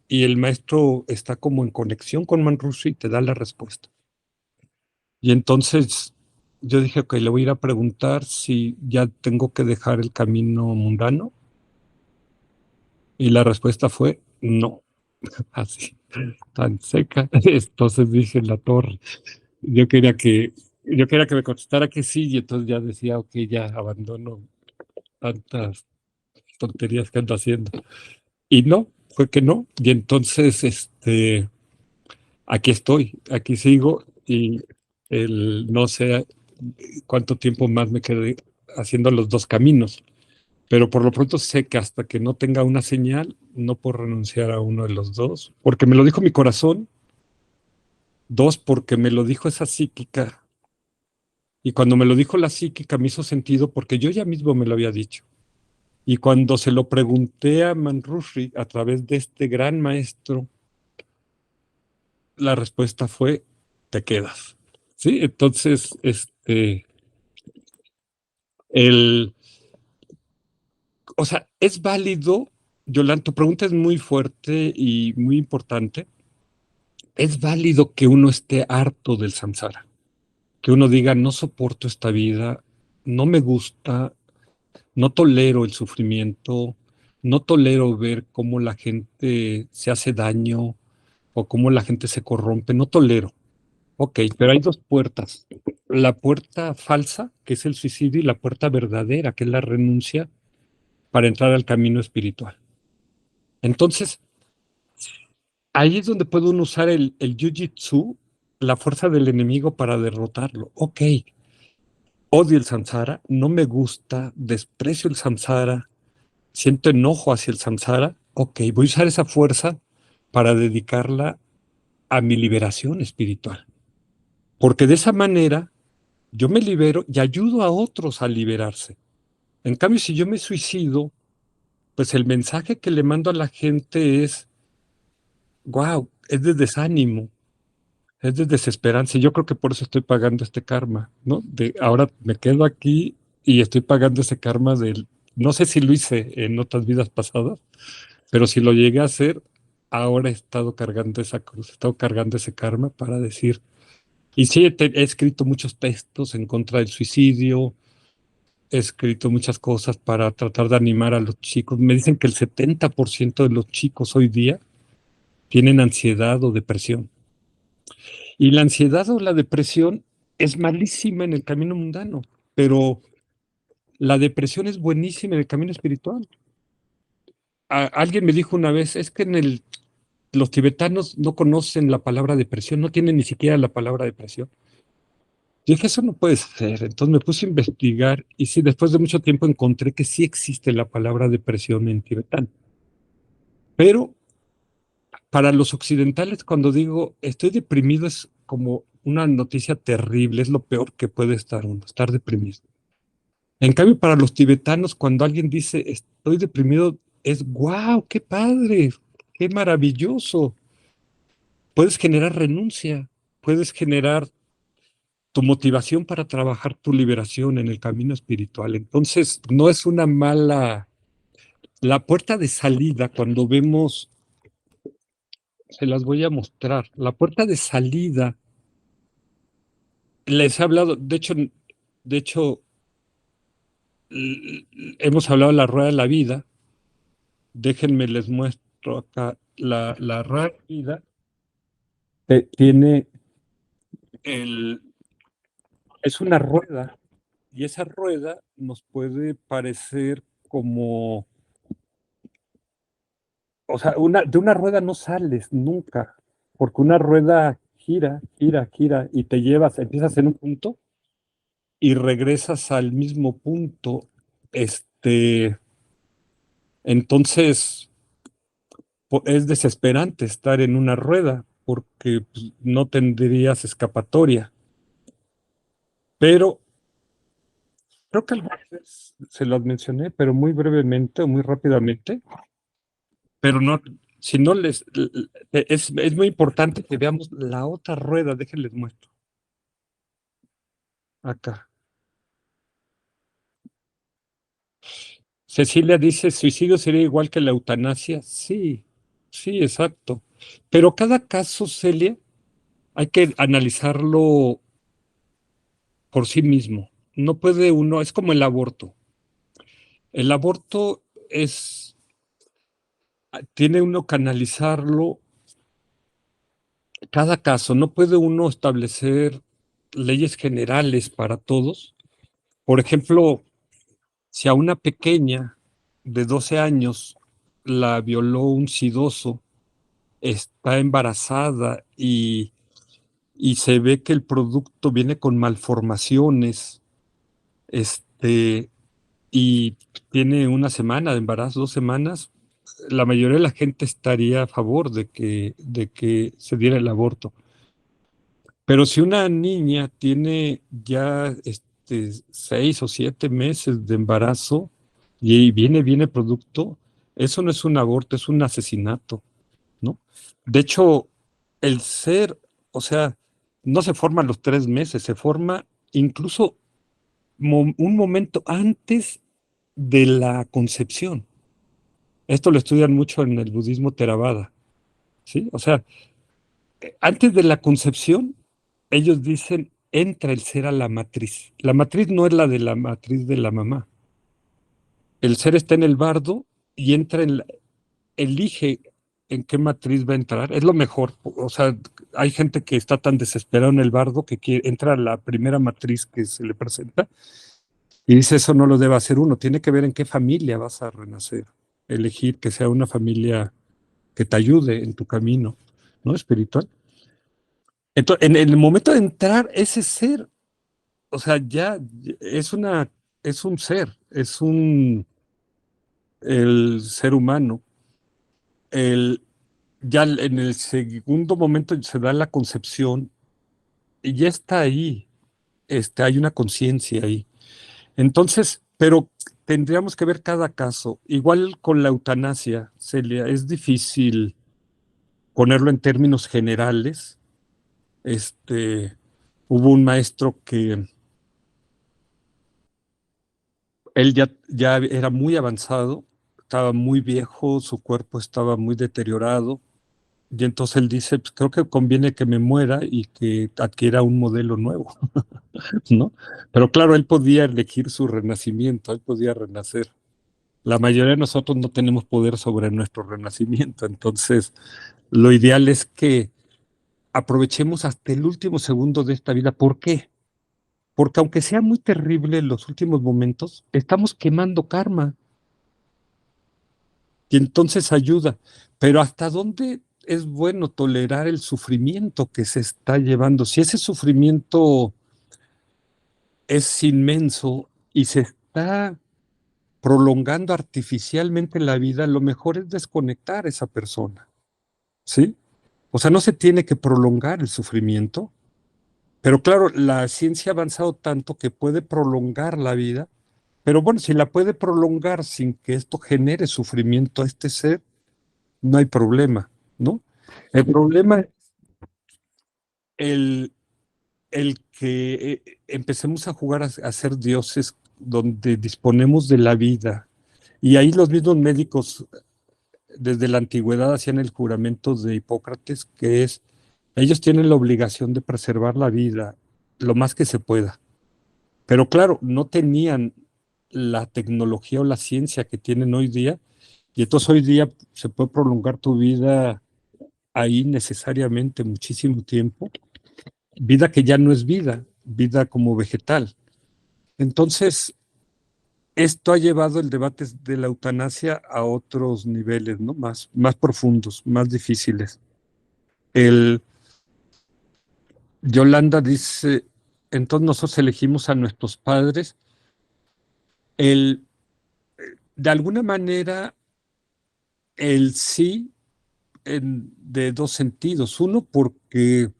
y el maestro está como en conexión con Manjushri y te da la respuesta. Y entonces yo dije, ok, le voy a ir a preguntar si ya tengo que dejar el camino mundano. Y la respuesta fue no, así, tan seca. Entonces dije, la torre. Yo quería que, yo quería que me contestara que sí, y entonces ya decía, ok, ya abandono tantas tonterías que ando haciendo. Y no, fue que no. Y entonces, aquí estoy, aquí sigo, y no sé cuánto tiempo más me quedé haciendo los dos caminos. Pero por lo pronto sé que hasta que no tenga una señal, no puedo renunciar a uno de los dos, porque me lo dijo mi corazón. Dos, porque me lo dijo esa psíquica. Y cuando me lo dijo la psíquica me hizo sentido porque yo ya mismo me lo había dicho. Y cuando se lo pregunté a Manjushri a través de este gran maestro, la respuesta fue, te quedas. Sí, entonces, el, o sea, es válido, Yolanda, tu pregunta es muy fuerte y muy importante. Es válido que uno esté harto del samsara, que uno diga, no soporto esta vida, no me gusta, no tolero el sufrimiento, no tolero ver cómo la gente se hace daño o cómo la gente se corrompe, no tolero. Ok, pero hay dos puertas. La puerta falsa, que es el suicidio, y la puerta verdadera, que es la renuncia para entrar al camino espiritual. Entonces, ahí es donde puede uno usar el jiu-jitsu, la fuerza del enemigo para derrotarlo. Ok, odio el samsara, no me gusta, desprecio el samsara, siento enojo hacia el samsara. Ok, voy a usar esa fuerza para dedicarla a mi liberación espiritual. Porque de esa manera yo me libero y ayudo a otros a liberarse. En cambio, si yo me suicido, pues el mensaje que le mando a la gente es, wow, es de desánimo, es de desesperanza. Yo creo que por eso estoy pagando este karma, ¿no? Ahora me quedo aquí y estoy pagando ese karma no sé si lo hice en otras vidas pasadas, pero si lo llegué a hacer, ahora he estado cargando esa cruz, he estado cargando ese karma para decir, y sí, he escrito muchos textos en contra del suicidio, he escrito muchas cosas para tratar de animar a los chicos. Me dicen que el 70% de los chicos hoy día tienen ansiedad o depresión. Y la ansiedad o la depresión es malísima en el camino mundano, pero la depresión es buenísima en el camino espiritual. Alguien me dijo una vez, es que los tibetanos no conocen la palabra depresión, no tienen ni siquiera la palabra depresión. Yo dije, eso no puede ser. Entonces me puse a investigar y sí, después de mucho tiempo encontré que sí existe la palabra depresión en tibetano. Pero para los occidentales, cuando digo estoy deprimido, es como una noticia terrible, es lo peor que puede estar uno, estar deprimido. En cambio, para los tibetanos, cuando alguien dice estoy deprimido, es wow, qué padre, qué maravilloso. Puedes generar renuncia, puedes generar tu motivación para trabajar tu liberación en el camino espiritual. Entonces, no es una mala. La puerta de salida, cuando vemos, se las voy a mostrar, la puerta de salida, les he hablado, de hecho, hemos hablado de la rueda de la vida. Déjenme, les muestro acá la rueda de la vida. Tiene el, es una rueda, y esa rueda nos puede parecer como, o sea, de una rueda no sales nunca, porque una rueda gira, gira, gira y te llevas, empiezas en un punto y regresas al mismo punto. Entonces es desesperante estar en una rueda porque pues, no tendrías escapatoria. Pero creo que alguna vez se los mencioné, pero muy brevemente o muy rápidamente, pero no, si no es muy importante que veamos la otra rueda, déjenles muestro. Acá. Cecilia dice, ¿suicidio sería igual que la eutanasia? Sí, sí, exacto. Pero cada caso, Celia, hay que analizarlo por sí mismo. No puede uno, es como el aborto. El aborto tiene uno que analizarlo cada caso. No puede uno establecer leyes generales para todos. Por ejemplo, si a una pequeña de 12 años la violó un sidoso, está embarazada y se ve que el producto viene con malformaciones, y tiene una semana de embarazo, 2 semanas, la mayoría de la gente estaría a favor de que se diera el aborto. Pero si una niña tiene ya 6 o 7 meses de embarazo y viene producto, eso no es un aborto, es un asesinato, ¿no? De hecho, el ser, o sea, no se forma a los 3 meses, se forma incluso un momento antes de la concepción. Esto lo estudian mucho en el budismo Theravada, ¿sí? O sea, antes de la concepción, ellos dicen, entra el ser a la matriz. La matriz no es la de la matriz de la mamá. El ser está en el bardo y entra elige en qué matriz va a entrar. Es lo mejor. O sea, hay gente que está tan desesperada en el bardo que entra a la primera matriz que se le presenta y dice, eso no lo debe hacer uno. Tiene que ver en qué familia vas a renacer. Elegir que sea una familia que te ayude en tu camino, ¿no? Espiritual. Entonces, en el momento de entrar, ese ser, o sea, ya es un ser, el ser humano. El, ya en el segundo momento se da la concepción y ya está ahí, hay una conciencia ahí. Entonces, pero tendríamos que ver cada caso. Igual con la eutanasia, Celia, es difícil ponerlo en términos generales. Hubo un maestro que él ya era muy avanzado, estaba muy viejo, su cuerpo estaba muy deteriorado, y entonces él dice, pues, creo que conviene que me muera y que adquiera un modelo nuevo, ¿no? Pero claro, él podía elegir su renacimiento, él podía renacer. La mayoría de nosotros no tenemos poder sobre nuestro renacimiento, entonces lo ideal es que aprovechemos hasta el último segundo de esta vida. ¿Por qué? Porque aunque sea muy terrible en los últimos momentos, estamos quemando karma y entonces ayuda. Pero ¿hasta dónde es bueno tolerar el sufrimiento que se está llevando? Si ese sufrimiento es inmenso y se está prolongando artificialmente la vida, lo mejor es desconectar a esa persona, ¿sí? O sea, no se tiene que prolongar el sufrimiento, pero claro, la ciencia ha avanzado tanto que puede prolongar la vida. Pero bueno, si la puede prolongar sin que esto genere sufrimiento a este ser, no hay problema, ¿no? El problema es el, el que empecemos a jugar a ser dioses donde disponemos de la vida. Y ahí los mismos médicos desde la antigüedad hacían el juramento de Hipócrates, que es, ellos tienen la obligación de preservar la vida lo más que se pueda. Pero claro, no tenían la tecnología o la ciencia que tienen hoy día, y entonces hoy día se puede prolongar tu vida ahí necesariamente muchísimo tiempo, vida que ya no es vida, vida como vegetal. Entonces, esto ha llevado el debate de la eutanasia a otros niveles, ¿no? Más profundos, más difíciles. El Yolanda dice, entonces nosotros elegimos a nuestros padres. El, de alguna manera, el sí de dos sentidos. Uno, porque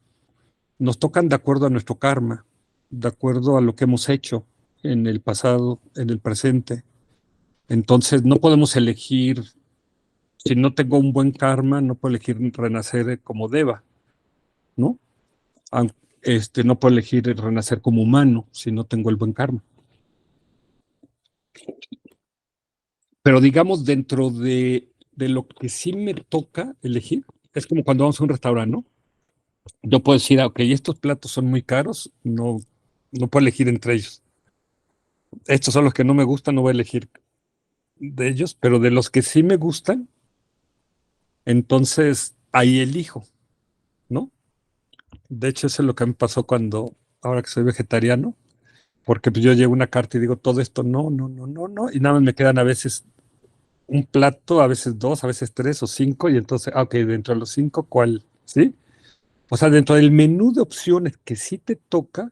nos tocan de acuerdo a nuestro karma, de acuerdo a lo que hemos hecho en el pasado, en el presente. Entonces no podemos elegir, si no tengo un buen karma, no puedo elegir renacer como Deva, ¿no? No puedo elegir renacer como humano si no tengo el buen karma. Pero digamos, dentro de lo que sí me toca elegir, es como cuando vamos a un restaurante, ¿no? Yo puedo decir, ok, estos platos son muy caros, no puedo elegir entre ellos. Estos son los que no me gustan, no voy a elegir de ellos, pero de los que sí me gustan, entonces ahí elijo, ¿no? De hecho, eso es lo que me pasó ahora que soy vegetariano, porque pues yo llevo una carta y digo, todo esto no, y nada más me quedan a veces un plato, a veces dos, a veces tres o cinco, y entonces, ok, dentro de los cinco, ¿cuál? ¿Sí? O sea, dentro del menú de opciones que sí te toca,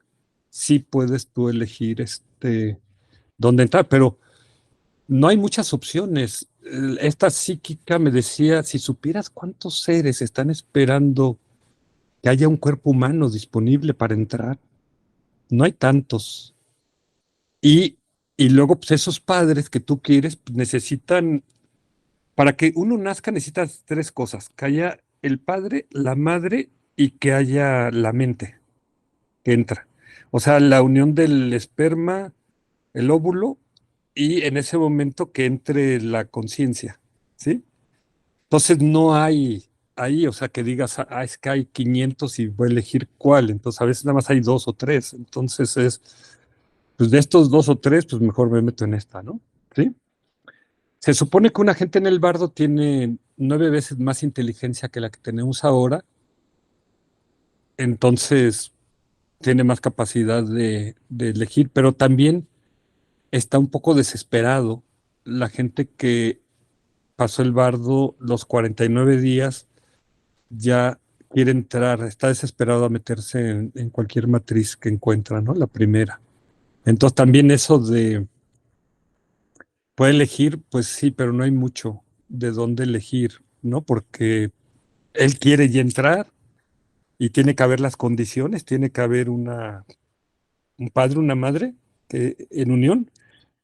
sí puedes tú elegir dónde entrar, pero no hay muchas opciones. Esta psíquica me decía, si supieras cuántos seres están esperando que haya un cuerpo humano disponible para entrar, no hay tantos. Y, y luego, pues esos padres que tú quieres, pues, necesitan, para que uno nazca, necesitas tres cosas: que haya el padre, la madre y que haya la mente que entra. O sea, la unión del esperma, el óvulo, y en ese momento que entre la conciencia, ¿sí? Entonces no hay ahí, o sea, que digas, es que hay 500 y voy a elegir cuál. Entonces a veces nada más hay dos o tres. Entonces pues de estos dos o tres, pues mejor me meto en esta, ¿no? ¿Sí? Se supone que una gente en el bardo tiene 9 veces más inteligencia que la que tenemos ahora, entonces tiene más capacidad de elegir, pero también está un poco desesperado. La gente que pasó el bardo los 49 días ya quiere entrar, está desesperado a meterse en cualquier matriz que encuentra, ¿no? La primera. Entonces también eso puede elegir, pues sí, pero no hay mucho de dónde elegir, ¿no? Porque él quiere ya entrar y tiene que haber las condiciones, tiene que haber un padre, una madre en unión,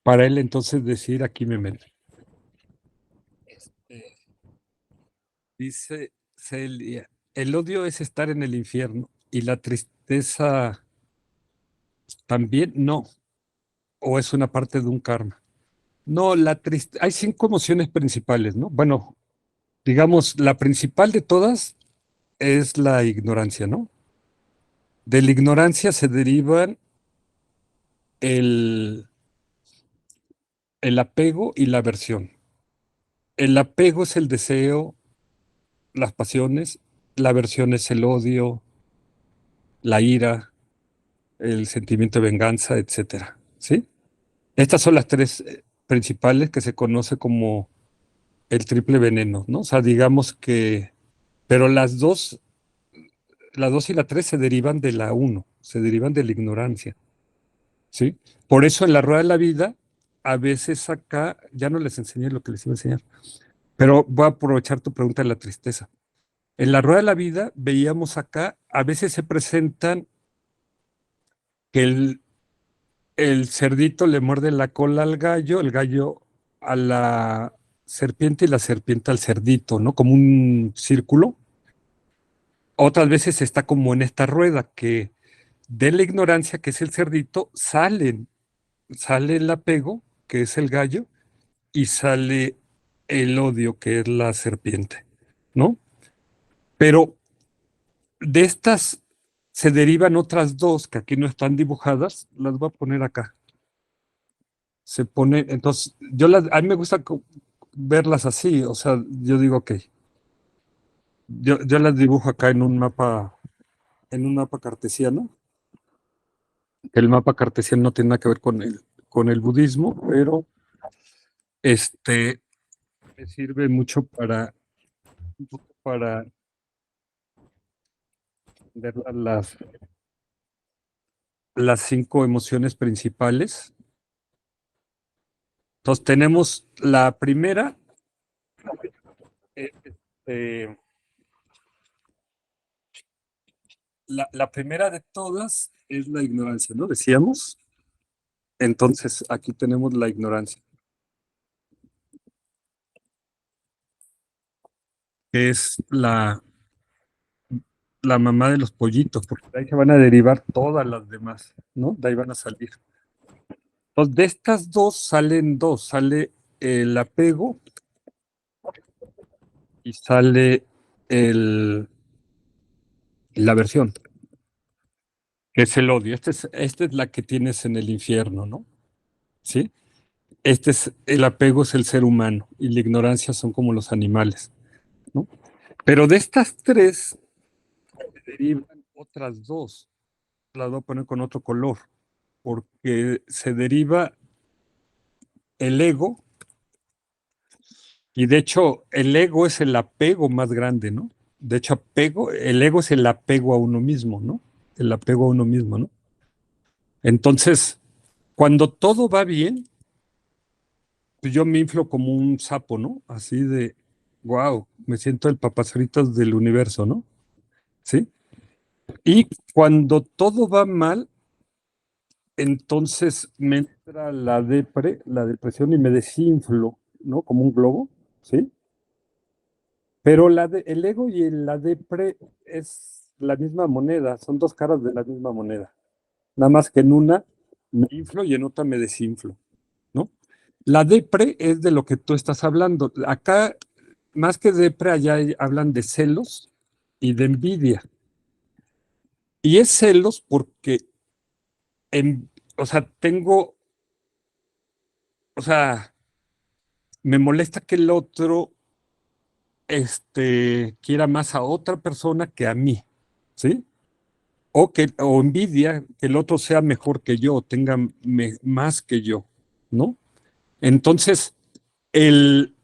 para él entonces decir, aquí me meto. Dice Celia, el odio es estar en el infierno y la tristeza también no, o es una parte de un karma. No, hay 5 emociones principales, ¿no? Bueno, digamos, la principal de todas es la ignorancia, ¿no? De la ignorancia se derivan el, el apego y la aversión. El apego es el deseo, las pasiones, la aversión es el odio, la ira, el sentimiento de venganza, etcétera, ¿sí? Estas son las tres principales que se conoce como el triple veneno, ¿no? O sea, digamos que, pero la dos y la tres se derivan de la uno, se derivan de la ignorancia, ¿sí? Por eso en la rueda de la vida, a veces acá, ya no les enseñé lo que les iba a enseñar, pero voy a aprovechar tu pregunta de la tristeza. En la rueda de la vida veíamos acá, a veces se presentan que el cerdito le muerde la cola al gallo, el gallo a la serpiente y la serpiente al cerdito, ¿no? Como un círculo. Otras veces está como en esta rueda que de la ignorancia, que es el cerdito, sale el apego, que es el gallo, y sale el odio, que es la serpiente, ¿no? Pero de estas se derivan otras dos que aquí no están dibujadas, las voy a poner acá. Se pone, entonces, a mí me gusta verlas así, o sea, yo digo, ok, yo las dibujo acá en un mapa cartesiano, que el mapa cartesiano no tiene nada que ver con el budismo, pero me sirve mucho para las 5 emociones principales. Entonces tenemos la primera, eh, eh, la primera de todas es la ignorancia, ¿no? Decíamos. Entonces aquí tenemos la ignorancia, que es la mamá de los pollitos, porque de ahí se van a derivar todas las demás, ¿no? De ahí van a salir. Entonces, de estas dos salen dos, sale el apego y sale la aversión, que es el odio. Esta es la que tienes en el infierno, ¿no? ¿Sí? El apego es el ser humano y la ignorancia son como los animales, ¿no? Pero de estas tres derivan otras dos. Las voy a poner con otro color, porque se deriva el ego, y de hecho el ego es el apego más grande, ¿no? De hecho, el ego es el apego a uno mismo, ¿no? El apego a uno mismo, ¿no? Entonces, cuando todo va bien, pues yo me inflo como un sapo, ¿no? Así de, wow, me siento el papaceritos del universo, ¿no? ¿Sí? Y cuando todo va mal, entonces me entra la depresión y me desinflo, ¿no? Como un globo, ¿sí? Pero el ego y la depre es la misma moneda, son dos caras de la misma moneda. Nada más que en una me inflo y en otra me desinflo, ¿no? La depre es de lo que tú estás hablando. Acá, más que depre, allá hablan de celos y de envidia. Y es celos porque, o sea, o sea, me molesta que el otro quiera más a otra persona que a mí, ¿sí? O envidia que el otro sea mejor que yo, tenga más que yo, ¿no? Entonces, el,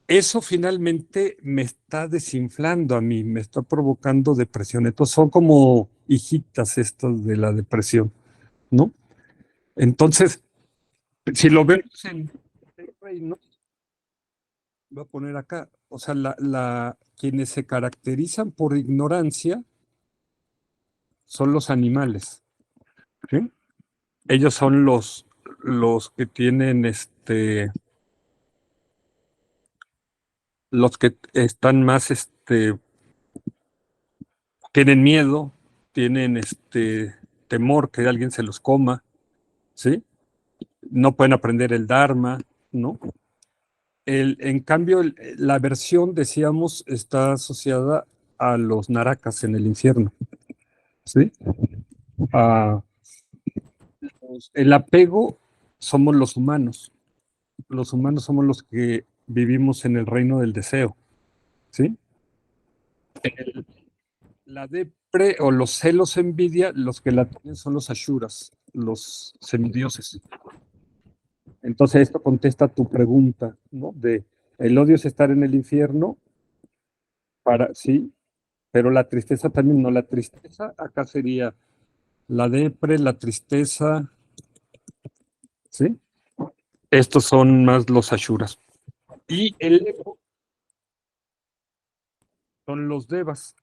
eso finalmente me está desinflando a mí, me está provocando depresión. Entonces, son como hijitas estas de la depresión, ¿no? Entonces, si lo vemos en el reino, voy a poner acá, o sea, quienes se caracterizan por ignorancia son los animales, ¿sí? Ellos son los que tienen los que están más tienen miedo, tienen temor que alguien se los coma, ¿sí? No pueden aprender el Dharma, ¿no? En cambio, la aversión, decíamos, está asociada a los narakas en el infierno, ¿sí? A, el apego somos los humanos. Los humanos somos los que vivimos en el reino del deseo, ¿sí? El- la depre o los celos envidia, los que la tienen son los ashuras, los semidioses. Entonces esto contesta tu pregunta, ¿no? De el odio es estar en el infierno, sí, pero la tristeza también, no, la tristeza acá sería la depre, la tristeza, ¿sí? Estos son más los ashuras. Y el ego son los devas,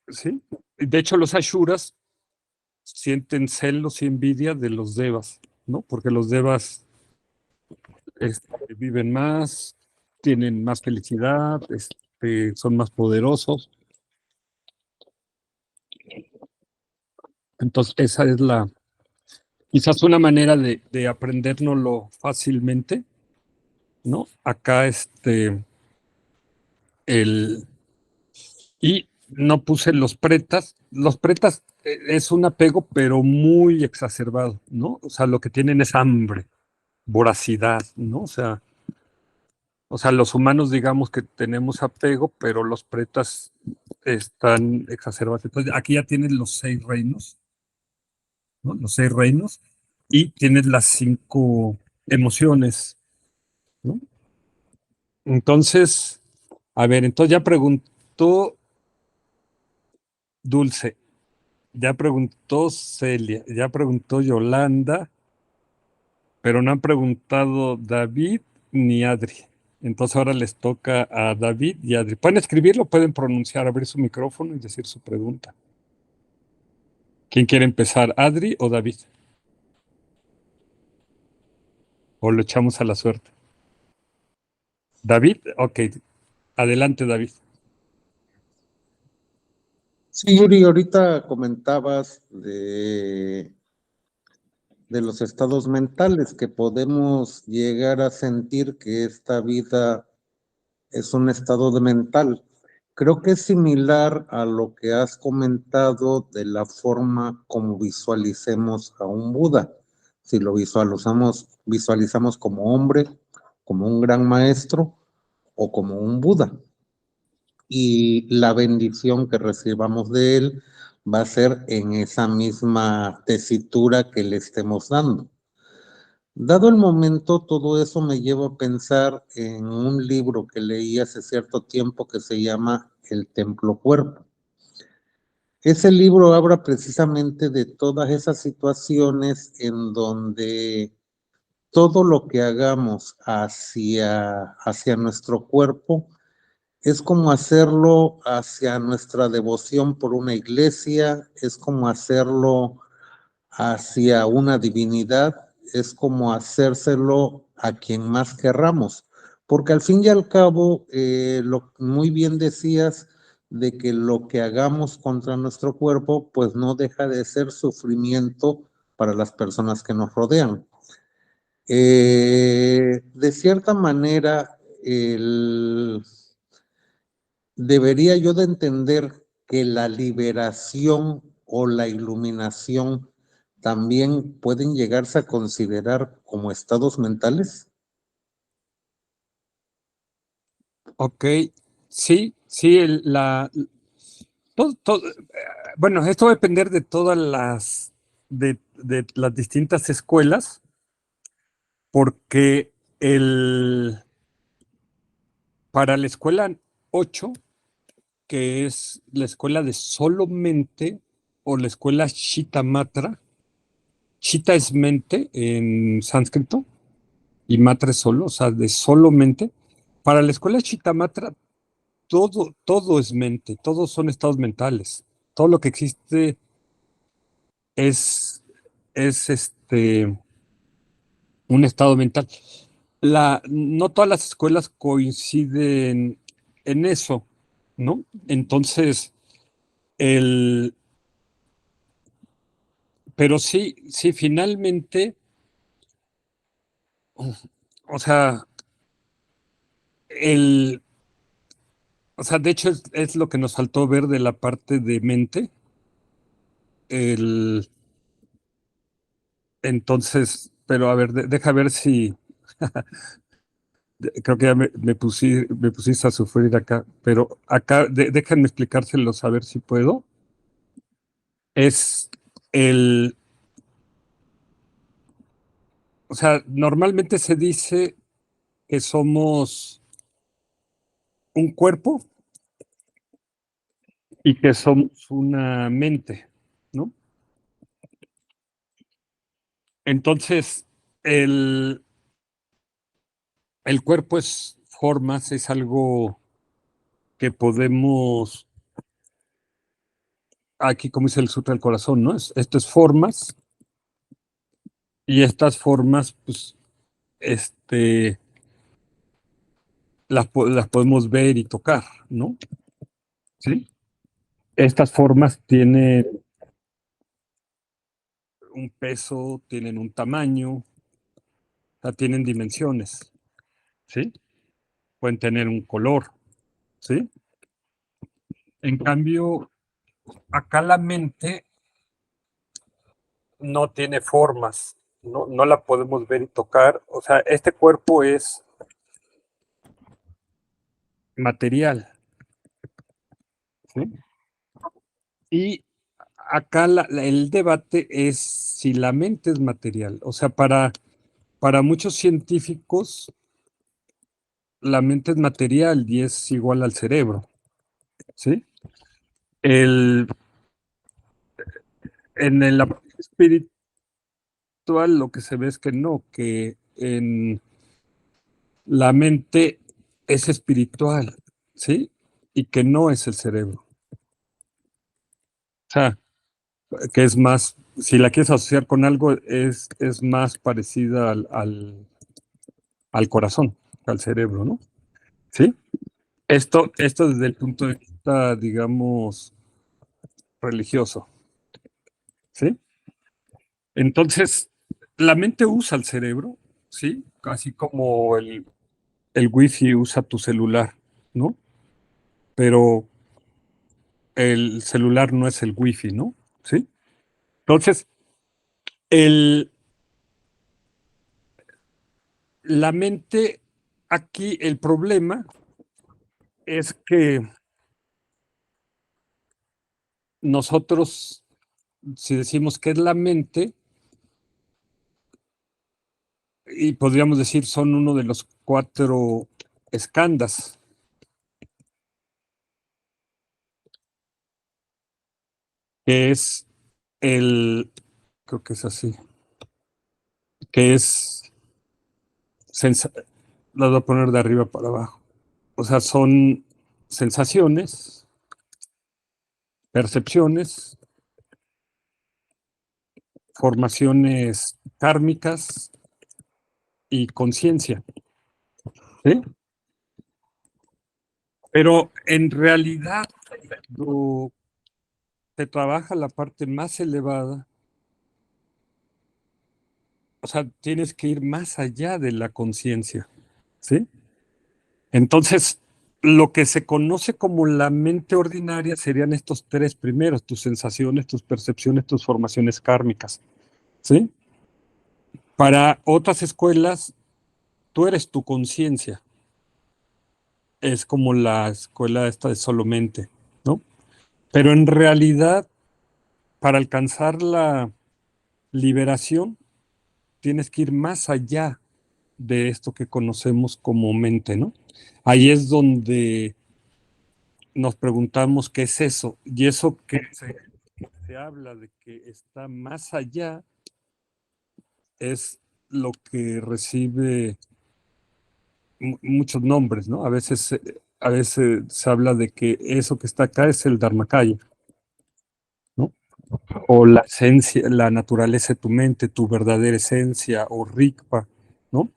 ¿sí? De hecho, los ashuras sienten celos y envidia de los devas, ¿no? Porque los devas viven más, tienen más felicidad, son más poderosos. Entonces, esa es quizás una manera de aprendérnoslo fácilmente, ¿no? Acá, el, y no puse los pretas. Los pretas es un apego, pero muy exacerbado, ¿no? O sea, lo que tienen es hambre, voracidad, ¿no? O sea, los humanos digamos que tenemos apego, pero los pretas están exacerbados. Entonces, aquí ya tienes los 6 reinos, ¿no? Los 6 reinos, y tienes las 5 emociones, ¿no? Entonces, a ver, entonces ya preguntó Dulce, Ya preguntó Celia, ya preguntó Yolanda, pero no han preguntado David ni Adri. Entonces ahora les toca a David y Adri. Pueden escribirlo, pueden pronunciar, abrir su micrófono y decir su pregunta. ¿Quién quiere empezar, Adri o David? ¿O lo echamos a la suerte? David, ok. Adelante, David. Sí, Yuri, ahorita comentabas de los estados mentales, que podemos llegar a sentir que esta vida es un estado de mental. Creo que es similar a lo que has comentado de la forma como visualicemos a un Buda. Si lo visualizamos como hombre, como un gran maestro o como un Buda. Y la bendición que recibamos de él va a ser en esa misma tesitura que le estemos dando. Dado el momento, todo eso me lleva a pensar en un libro que leí hace cierto tiempo que se llama El Templo Cuerpo. Ese libro habla precisamente de todas esas situaciones en donde todo lo que hagamos hacia nuestro cuerpo es como hacerlo hacia nuestra devoción por una iglesia, es como hacerlo hacia una divinidad, es como hacérselo a quien más querramos, porque al fin y al cabo, muy bien decías de que lo que hagamos contra nuestro cuerpo, pues no deja de ser sufrimiento para las personas que nos rodean. De cierta manera, debería yo de entender que la liberación o la iluminación también pueden llegarse a considerar como estados mentales. Ok, sí, sí, bueno, esto va a depender de todas de las distintas escuelas, porque para la escuela 8, que es la escuela de solo mente, o la escuela Shittamatra, Chitta es mente en sánscrito, y Matra es solo, o sea, de solo mente. Para la escuela Shittamatra, todo es mente, todos son estados mentales. Todo lo que existe es, es un estado mental. No todas las escuelas coinciden en eso, ¿no? Entonces, el, pero sí, sí, finalmente, o sea, el, o sea, de hecho es lo que nos faltó ver de la parte de mente. El, entonces, pero a ver, deja ver si, creo que ya me pusiste a sufrir acá, pero acá, déjenme explicárselos a ver si puedo. Es el, o sea, normalmente se dice que somos un cuerpo y que somos una mente, ¿no? Entonces, el cuerpo es formas, es algo que podemos, aquí como dice el Sutra del Corazón, ¿no? Esto es formas, y estas formas, pues, este, las podemos ver y tocar, ¿no? ¿Sí? Estas formas tienen un peso, tienen un tamaño, o sea, tienen dimensiones, ¿sí? Pueden tener un color, ¿sí? En cambio, acá la mente no tiene formas, no la podemos ver y tocar. O sea, este cuerpo es material, ¿sí? Y acá el debate es si la mente es material. O sea, para muchos científicos, la mente es material y es igual al cerebro, ¿sí? El, en el espiritual lo que se ve es que no, que en la mente es espiritual, ¿sí? Y que no es el cerebro. O sea, que es más, si la quieres asociar con algo, es más parecida al corazón, al cerebro, ¿no? ¿Sí? Esto desde el punto de vista, digamos, religioso, ¿sí? Entonces, la mente usa el cerebro, ¿sí? Así como el wifi usa tu celular, ¿no? Pero el celular no es el wifi, ¿no? ¿Sí? Entonces, el, la mente, aquí el problema es que nosotros, si decimos que es la mente, y podríamos decir son uno de los cuatro eskandas, que es creo que es así, que es, lo voy a poner de arriba para abajo. O sea, son sensaciones, percepciones, formaciones kármicas y conciencia, ¿sí? Pero en realidad, cuando se trabaja la parte más elevada, o sea, tienes que ir más allá de la conciencia, ¿sí? Entonces, lo que se conoce como la mente ordinaria serían estos tres primeros, tus sensaciones, tus percepciones, tus formaciones kármicas, ¿sí? Para otras escuelas, tú eres tu conciencia, es como la escuela esta de solo mente, ¿no? Pero en realidad, para alcanzar la liberación, tienes que ir más allá de esto que conocemos como mente, ¿no? Ahí es donde nos preguntamos qué es eso, y eso que se habla de que está más allá es lo que recibe muchos nombres, ¿no? A veces se habla de que eso que está acá es el Dharmakaya, ¿no? O la esencia, la naturaleza de tu mente, tu verdadera esencia, o Rigpa, ¿no?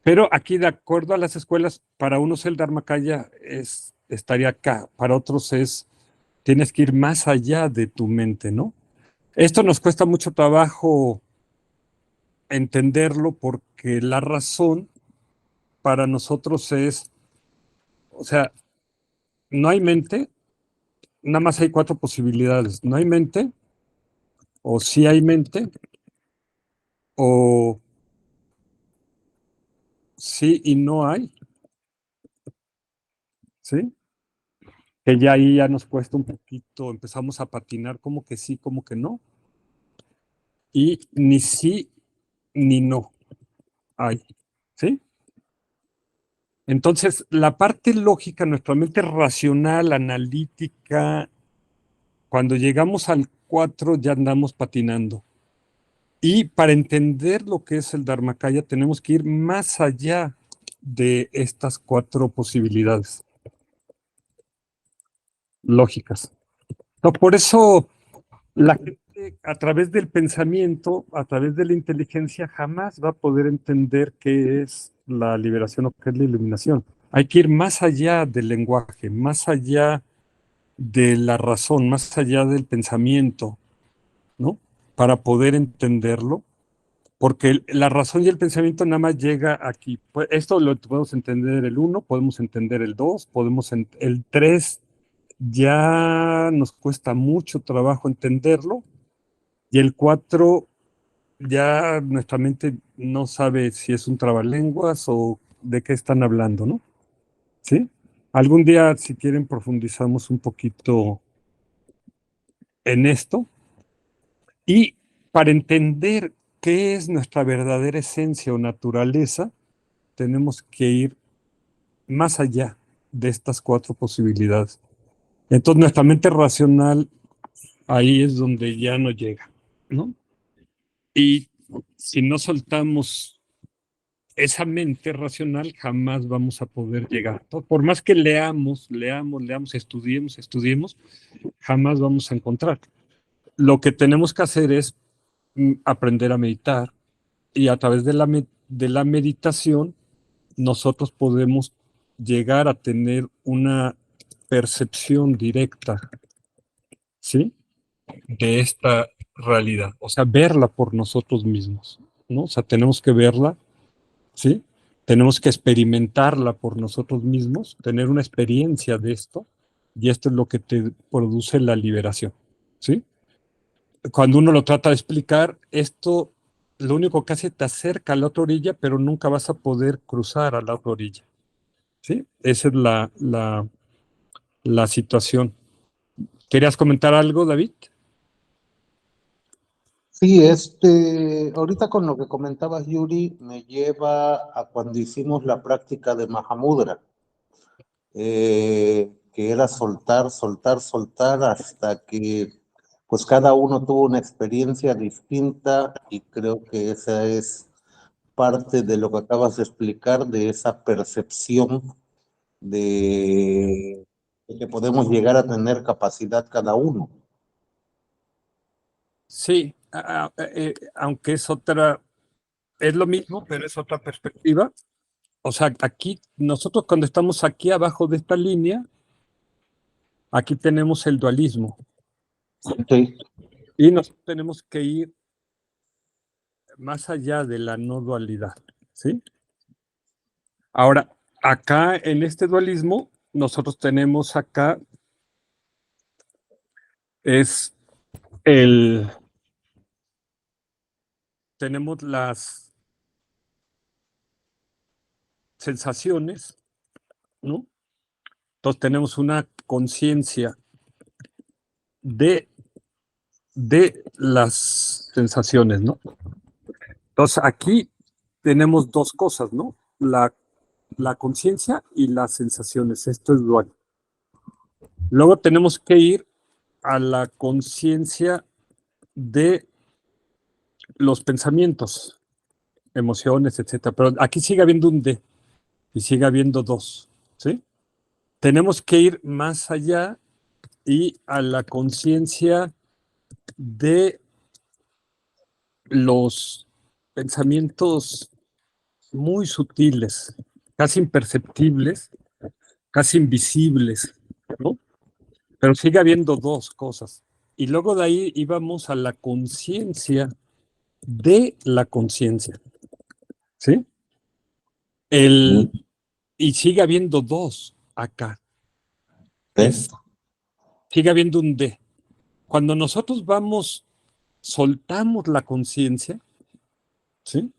Pero aquí, de acuerdo a las escuelas, para unos el Dharmakaya estaría acá, para otros tienes que ir más allá de tu mente, ¿no? Esto nos cuesta mucho trabajo entenderlo porque la razón para nosotros o sea, no hay mente, nada más hay cuatro posibilidades. No hay mente, o sí hay mente, o sí y no hay, ¿sí? Que ya ahí ya nos cuesta un poquito, empezamos a patinar como que sí, como que no, y ni sí ni no hay, ¿sí? Entonces, la parte lógica, nuestra mente racional, analítica, cuando llegamos al 4 ya andamos patinando. Y para entender lo que es el Dharmakaya, tenemos que ir más allá de estas cuatro posibilidades lógicas. No, por eso la gente a través del pensamiento, a través de la inteligencia, jamás va a poder entender qué es la liberación o qué es la iluminación. Hay que ir más allá del lenguaje, más allá de la razón, más allá del pensamiento, ¿no? Para poder entenderlo, porque la razón y el pensamiento nada más llega aquí. Pues esto lo podemos entender el uno, podemos entender el 2, el 3 ya nos cuesta mucho trabajo entenderlo, y el 4 ya nuestra mente no sabe si es un trabalenguas o de qué están hablando, ¿no? ¿Sí? Algún día, si quieren, profundizamos un poquito en esto. Y para entender qué es nuestra verdadera esencia o naturaleza, tenemos que ir más allá de estas cuatro posibilidades. Entonces, nuestra mente racional ahí es donde ya no llega. ¿no? Y si no soltamos esa mente racional, jamás vamos a poder llegar. Por más que leamos, estudiemos, jamás vamos a encontrar. Lo que tenemos que hacer es aprender a meditar, y a través de la meditación nosotros podemos llegar a tener una percepción directa, ¿sí? De esta realidad, o sea, verla por nosotros mismos, ¿no? O sea, tenemos que verla, ¿sí? Tenemos que experimentarla por nosotros mismos, tener una experiencia de esto, y esto es lo que te produce la liberación, ¿sí? Cuando uno lo trata de explicar, esto lo único que hace te acerca a la otra orilla, pero nunca vas a poder cruzar a la otra orilla, ¿sí? Esa es la situación. ¿Querías comentar algo, David? Sí, ahorita con lo que comentabas, Yuri, me lleva a cuando hicimos la práctica de Mahamudra, que era soltar, soltar, soltar hasta que pues cada uno tuvo una experiencia distinta y creo que esa es parte de lo que acabas de explicar, de esa percepción de que podemos llegar a tener capacidad cada uno. Sí, aunque es lo mismo, pero es otra perspectiva. O sea, aquí, nosotros cuando estamos aquí abajo de esta línea, aquí tenemos el dualismo, Sí, y nos tenemos que ir más allá de la no dualidad, ¿sí? Ahora, acá en este dualismo, nosotros tenemos acá, es el, tenemos las sensaciones, ¿no? Entonces tenemos una conciencia de, de las sensaciones, ¿no? Entonces aquí tenemos dos cosas, ¿no? La conciencia y las sensaciones. Esto es dual. Luego tenemos que ir a la conciencia de los pensamientos, emociones, etcétera. Pero aquí sigue habiendo un D y sigue habiendo dos, ¿sí? Tenemos que ir más allá y a la conciencia de los pensamientos muy sutiles, casi imperceptibles, casi invisibles, ¿no? Pero sigue habiendo dos cosas. Y luego de ahí íbamos a la conciencia de la conciencia, ¿sí? El, y sigue habiendo dos acá. Es, sigue habiendo un D. Cuando nosotros soltamos la conciencia, ¿sí?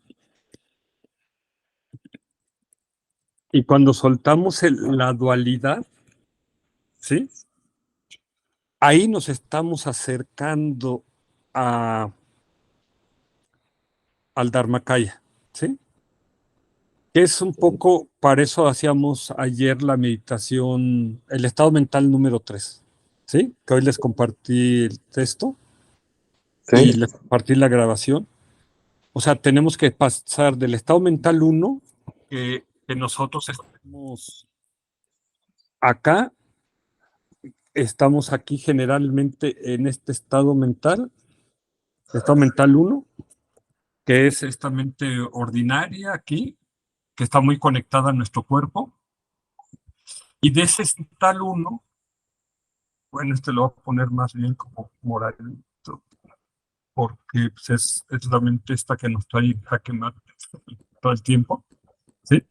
Y cuando soltamos la dualidad, ¿sí? Ahí nos estamos acercando a, al Dharmakaya, ¿sí? Que es un poco, para eso hacíamos ayer la meditación, el estado mental número 3, ¿sí? Que hoy les compartí el texto y sí, les compartí la grabación. O sea, tenemos que pasar del estado mental 1, que nosotros acá, estamos aquí generalmente en este estado mental 1, que es esta mente ordinaria aquí, que está muy conectada a nuestro cuerpo. Y de ese tal uno, bueno, lo voy a poner más bien como moradito, porque pues, es la mente esta que nos trae jaque mate todo el tiempo, ¿sí?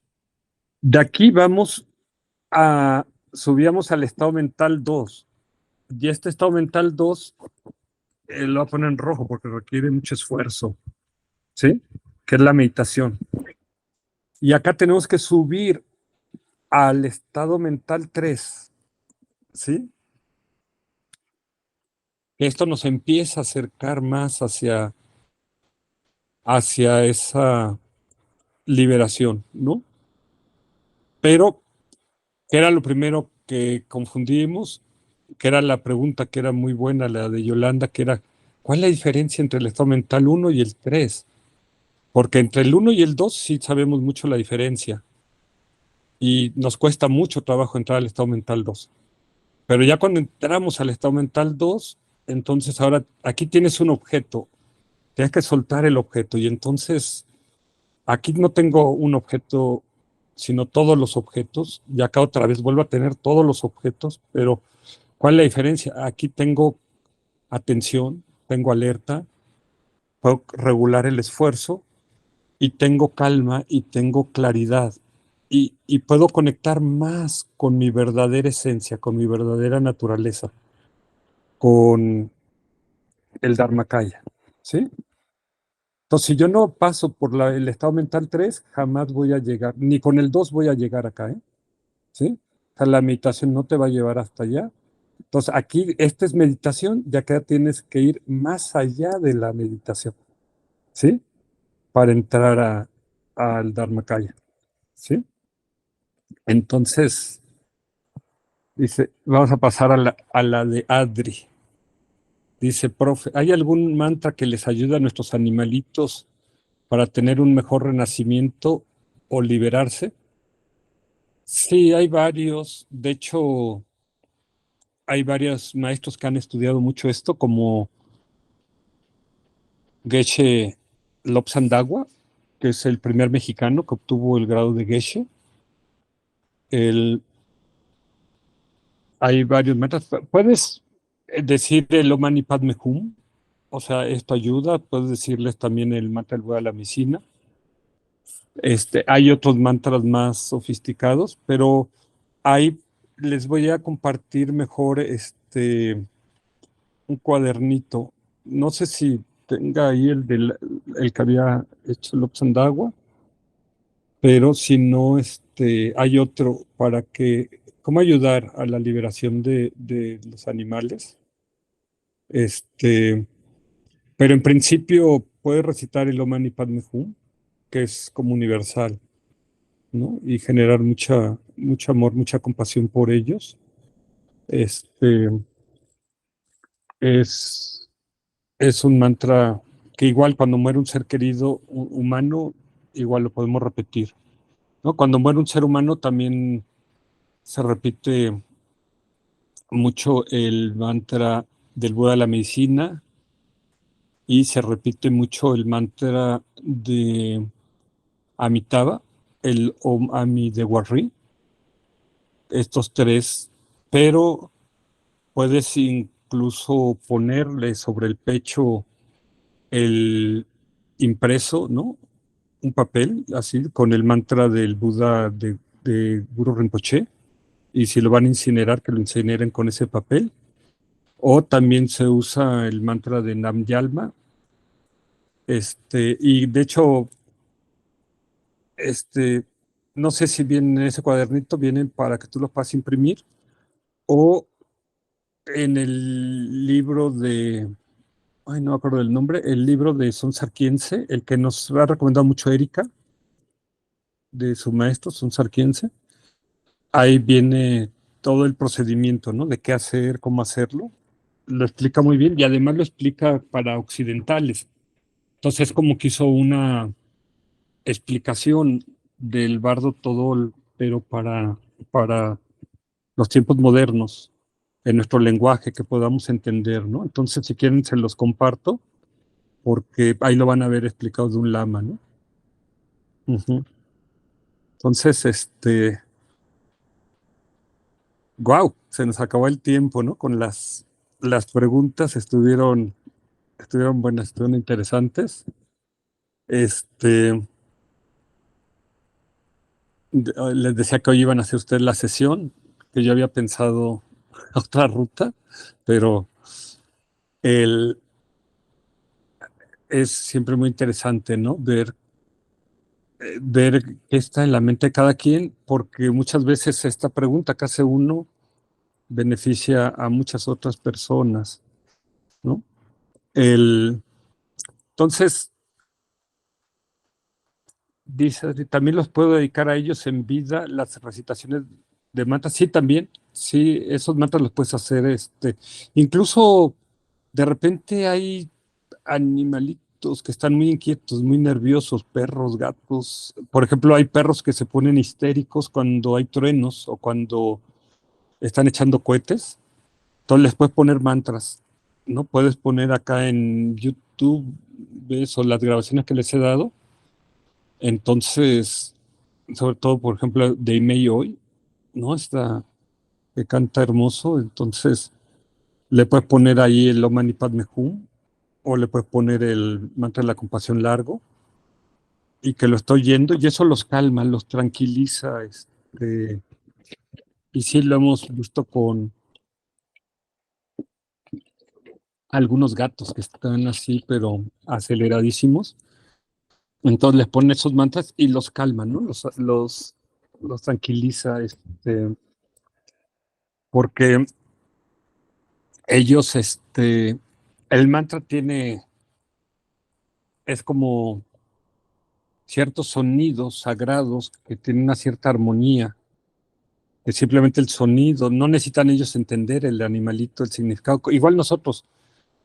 De aquí subíamos al estado mental 2, y este estado mental 2 lo voy a poner en rojo porque requiere mucho esfuerzo, ¿sí? Que es la meditación. Y acá tenemos que subir al estado mental 3, ¿sí? Esto nos empieza a acercar más hacia esa liberación, ¿no? Pero, ¿qué era lo primero que confundimos? Que era la pregunta que era muy buena, la de Yolanda, que era, ¿cuál es la diferencia entre el estado mental 1 y el 3? Porque entre el 1 y el 2 sí sabemos mucho la diferencia y nos cuesta mucho trabajo entrar al estado mental 2. Pero ya cuando entramos al estado mental 2, entonces ahora aquí tienes un objeto, tienes que soltar el objeto y entonces aquí no tengo un objeto, sino todos los objetos, y acá otra vez vuelvo a tener todos los objetos, pero ¿cuál es la diferencia? Aquí tengo atención, tengo alerta, puedo regular el esfuerzo y tengo calma y tengo claridad y puedo conectar más con mi verdadera esencia, con mi verdadera naturaleza, con el Dharmakaya, ¿sí? Entonces, si yo no paso por el estado mental 3, jamás voy a llegar, ni con el 2 voy a llegar acá, ¿eh? ¿Sí? O sea, la meditación no te va a llevar hasta allá. Entonces, aquí, esta es meditación, ya que tienes que ir más allá de la meditación, ¿sí? Para entrar al Dharmakaya, ¿sí? Entonces, dice, vamos a pasar a la de Adri. Dice, profe, ¿hay algún mantra que les ayude a nuestros animalitos para tener un mejor renacimiento o liberarse? Sí, hay varios. De hecho, hay varios maestros que han estudiado mucho esto, como Geshe Lobsang, que es el primer mexicano que obtuvo el grado de Geshe. El, hay varios mantras. Puedes decir el Om Mani Padme Hum, o sea, esto ayuda. Puedes decirles también el mantra del Buda de la medicina. Hay otros mantras más sofisticados, pero ahí les voy a compartir mejor un cuadernito. No sé si tenga ahí el que había hecho Lobsang, pero si no, hay otro para cómo ayudar a la liberación de los animales. Pero en principio puedes recitar el Om Mani Padme Hum, que es como universal, ¿no? Y generar mucho amor, mucha compasión por ellos. Este es, es un mantra que igual cuando muere un ser querido humano, igual lo podemos repetir, ¿no? Cuando muere un ser humano también se repite mucho el mantra del Buda de la medicina y se repite mucho el mantra de Amitabha, el Om Ami de Warri, estos tres, pero puedes incluso ponerle sobre el pecho el impreso, ¿no? Un papel así con el mantra del Buda de Guru Rinpoche, y si lo van a incinerar, que lo incineren con ese papel. O también se usa el mantra de Nam Yalma. Y de hecho, este, no sé si viene en ese cuadernito, vienen para que tú lo puedas imprimir, o en el libro ay, no me acuerdo del nombre, el libro de Son Sarkiense, el que nos ha recomendado mucho Erika, de su maestro, Son Sarkiense. Ahí viene todo el procedimiento, ¿no? De qué hacer, cómo hacerlo. Lo explica muy bien y además lo explica para occidentales. Entonces, como que hizo una explicación del Bardo Todol, pero para los tiempos modernos, en nuestro lenguaje que podamos entender, ¿no? Entonces, si quieren, se los comparto, porque ahí lo van a ver explicado de un lama, ¿no? Ujú. Entonces, wow, se nos acabó el tiempo, ¿no? Con las preguntas estuvieron buenas, estuvieron interesantes. Les decía que hoy iban a hacer ustedes la sesión, que yo había pensado otra ruta, pero el, es siempre muy interesante, ¿no? Ver qué está en la mente de cada quien, porque muchas veces esta pregunta que hace uno beneficia a muchas otras personas, ¿no? Entonces, dice, también los puedo dedicar a ellos en vida, las recitaciones de mantras. Sí, también, sí, esos mantras los puedes hacer, incluso de repente hay animalitos que están muy inquietos, muy nerviosos, perros, gatos. Por ejemplo, hay perros que se ponen histéricos cuando hay truenos o cuando están echando cohetes. Entonces les puedes poner mantras, ¿no? Puedes poner acá en YouTube, ¿ves? O las grabaciones que les he dado. Entonces, sobre todo, por ejemplo, de Imei hoy, ¿no? Está que canta hermoso. Entonces, le puedes poner ahí el Om Mani Padme Hum, o le puedes poner el mantra de la compasión largo, y que lo estoy oyendo, y eso los calma, los tranquiliza. Y sí lo hemos visto con algunos gatos que están así, pero aceleradísimos. Entonces les pone esos mantras y los calma, ¿no? Los tranquiliza, porque ellos, el mantra es como ciertos sonidos sagrados que tienen una cierta armonía, que simplemente el sonido, no necesitan ellos entender el animalito, el significado. Igual nosotros,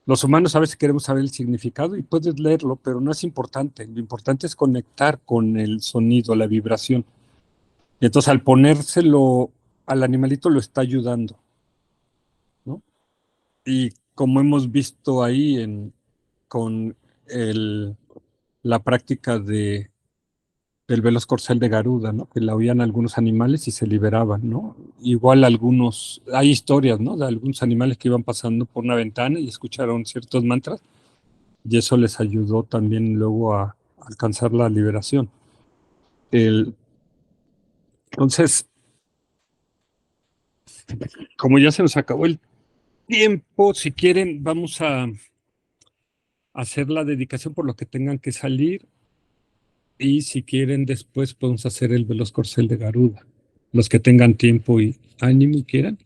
los humanos, a veces queremos saber el significado y puedes leerlo, pero no es importante. Lo importante es conectar con el sonido, la vibración. Y entonces al ponérselo al animalito lo está ayudando, ¿no? Y como hemos visto ahí con el, la práctica del veloz corcel de Garuda, ¿no? Que la oían algunos animales y se liberaban, ¿no? Igual hay historias, ¿no? De algunos animales que iban pasando por una ventana y escucharon ciertos mantras y eso les ayudó también luego a alcanzar la liberación. El, entonces, como ya se nos acabó el tiempo, si quieren, vamos a hacer la dedicación por lo que tengan que salir y si quieren después podemos hacer el veloz corcel de Garuda, los que tengan tiempo y ánimo y quieran.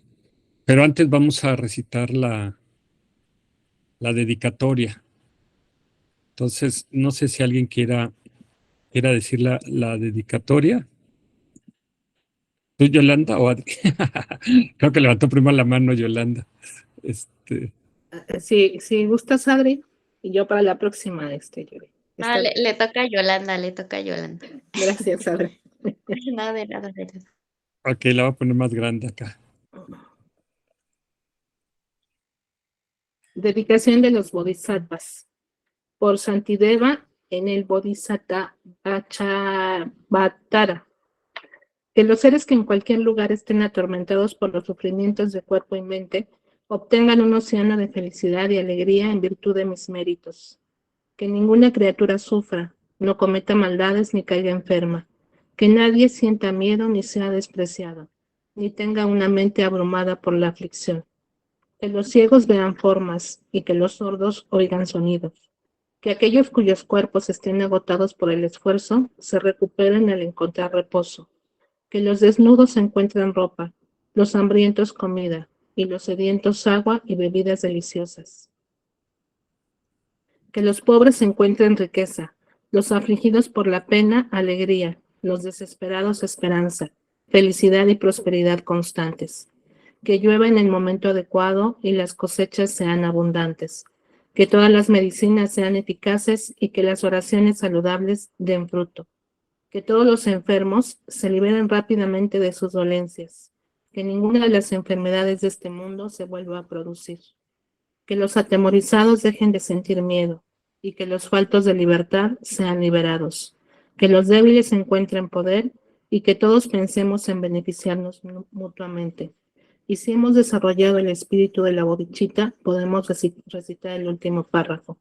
Pero antes vamos a recitar la dedicatoria. Entonces, no sé si alguien quiera decir la dedicatoria. ¿Tú, Yolanda, o Adri? Creo que levantó primero la mano Yolanda. Si gustas, Adri, y yo para la próxima, Yuri. Ah, le toca a Yolanda, le toca a Yolanda. Gracias, Adri. Nada de nada, de nada. Ok, la voy a poner más grande acá. Dedicación de los Bodhisattvas. Por Santideva en el Bodhisattva Acharvatara. Que los seres que en cualquier lugar estén atormentados por los sufrimientos de cuerpo y mente obtengan un océano de felicidad y alegría en virtud de mis méritos. Que ninguna criatura sufra, no cometa maldades ni caiga enferma. Que nadie sienta miedo ni sea despreciado, ni tenga una mente abrumada por la aflicción. Que los ciegos vean formas y que los sordos oigan sonidos. Que aquellos cuyos cuerpos estén agotados por el esfuerzo se recuperen al encontrar reposo. Que los desnudos encuentren ropa, los hambrientos comida y los sedientos agua y bebidas deliciosas. Que los pobres encuentren riqueza, los afligidos por la pena alegría, los desesperados esperanza, felicidad y prosperidad constantes. Que llueva en el momento adecuado y las cosechas sean abundantes. Que todas las medicinas sean eficaces y que las oraciones saludables den fruto. Que todos los enfermos se liberen rápidamente de sus dolencias. Que ninguna de las enfermedades de este mundo se vuelva a producir. Que los atemorizados dejen de sentir miedo y que los faltos de libertad sean liberados. Que los débiles encuentren poder y que todos pensemos en beneficiarnos mutuamente. Y si hemos desarrollado el espíritu de la bodichita, podemos recitar el último párrafo.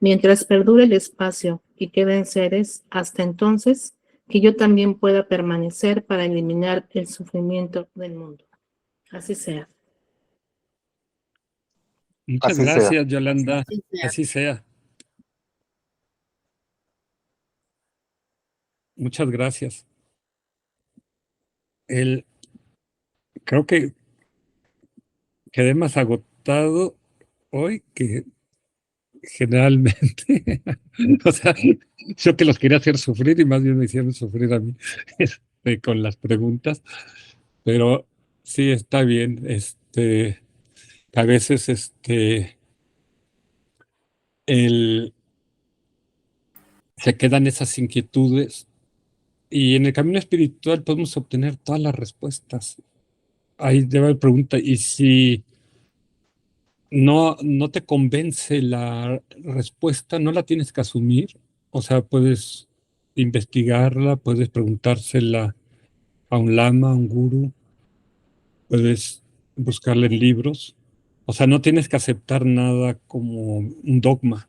Mientras perdure el espacio y queden seres, hasta entonces, que yo también pueda permanecer para eliminar el sufrimiento del mundo. Así sea. Muchas Así sea. gracias, Yolanda. Así sea. Así sea. Muchas gracias. Creo que quedé más agotado hoy que generalmente. O sea, yo que los quería hacer sufrir y más bien me hicieron sufrir a mí con las preguntas. Pero sí, está bien. A veces el, se quedan esas inquietudes y en el camino espiritual podemos obtener todas las respuestas. Ahí debe haber pregunta, y si no te convence la respuesta, no la tienes que asumir. O sea, puedes investigarla, puedes preguntársela a un lama, a un gurú, puedes buscarla en libros. O sea, no tienes que aceptar nada como un dogma.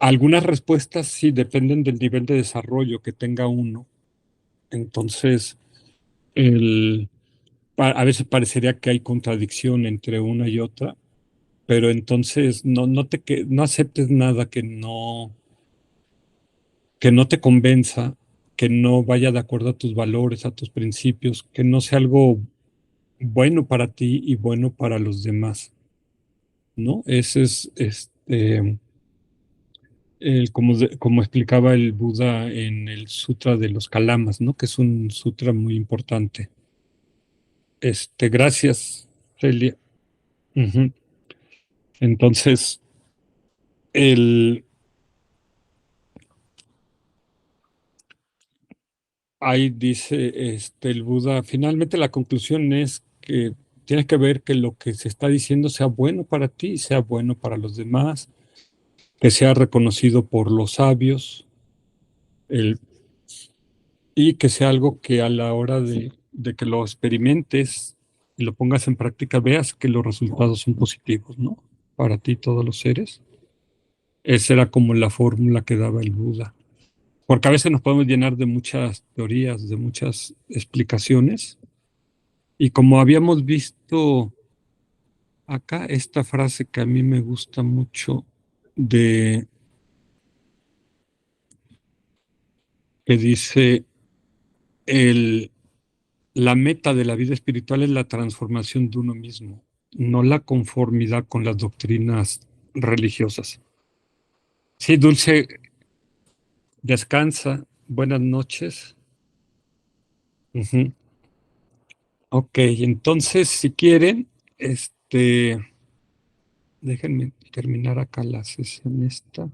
Algunas respuestas sí dependen del nivel de desarrollo que tenga uno. Entonces, a veces parecería que hay contradicción entre una y otra, pero entonces no aceptes nada que no te convenza, que no vaya de acuerdo a tus valores, a tus principios, que no sea algo bueno para ti y bueno para los demás, ¿no? Ese es como explicaba el Buda en el Sutra de los Kalamas, ¿no? Que es un sutra muy importante. Gracias, Celia. Ujú. Entonces, el, ahí dice el Buda, finalmente la conclusión es que tienes que ver que lo que se está diciendo sea bueno para ti, sea bueno para los demás, que sea reconocido por los sabios, el, y que sea algo que a la hora de que lo experimentes y lo pongas en práctica, veas que los resultados son positivos, ¿no? Para ti, todos los seres. Esa era como la fórmula que daba el Buda. Porque a veces nos podemos llenar de muchas teorías, de muchas explicaciones. Y como habíamos visto acá, esta frase que a mí me gusta mucho de que dice el la meta de la vida espiritual es la transformación de uno mismo, no la conformidad con las doctrinas religiosas. Sí, Dulce, descansa. Buenas noches. Ujú. Ok, entonces, si quieren, déjenme terminar acá la sesión esta.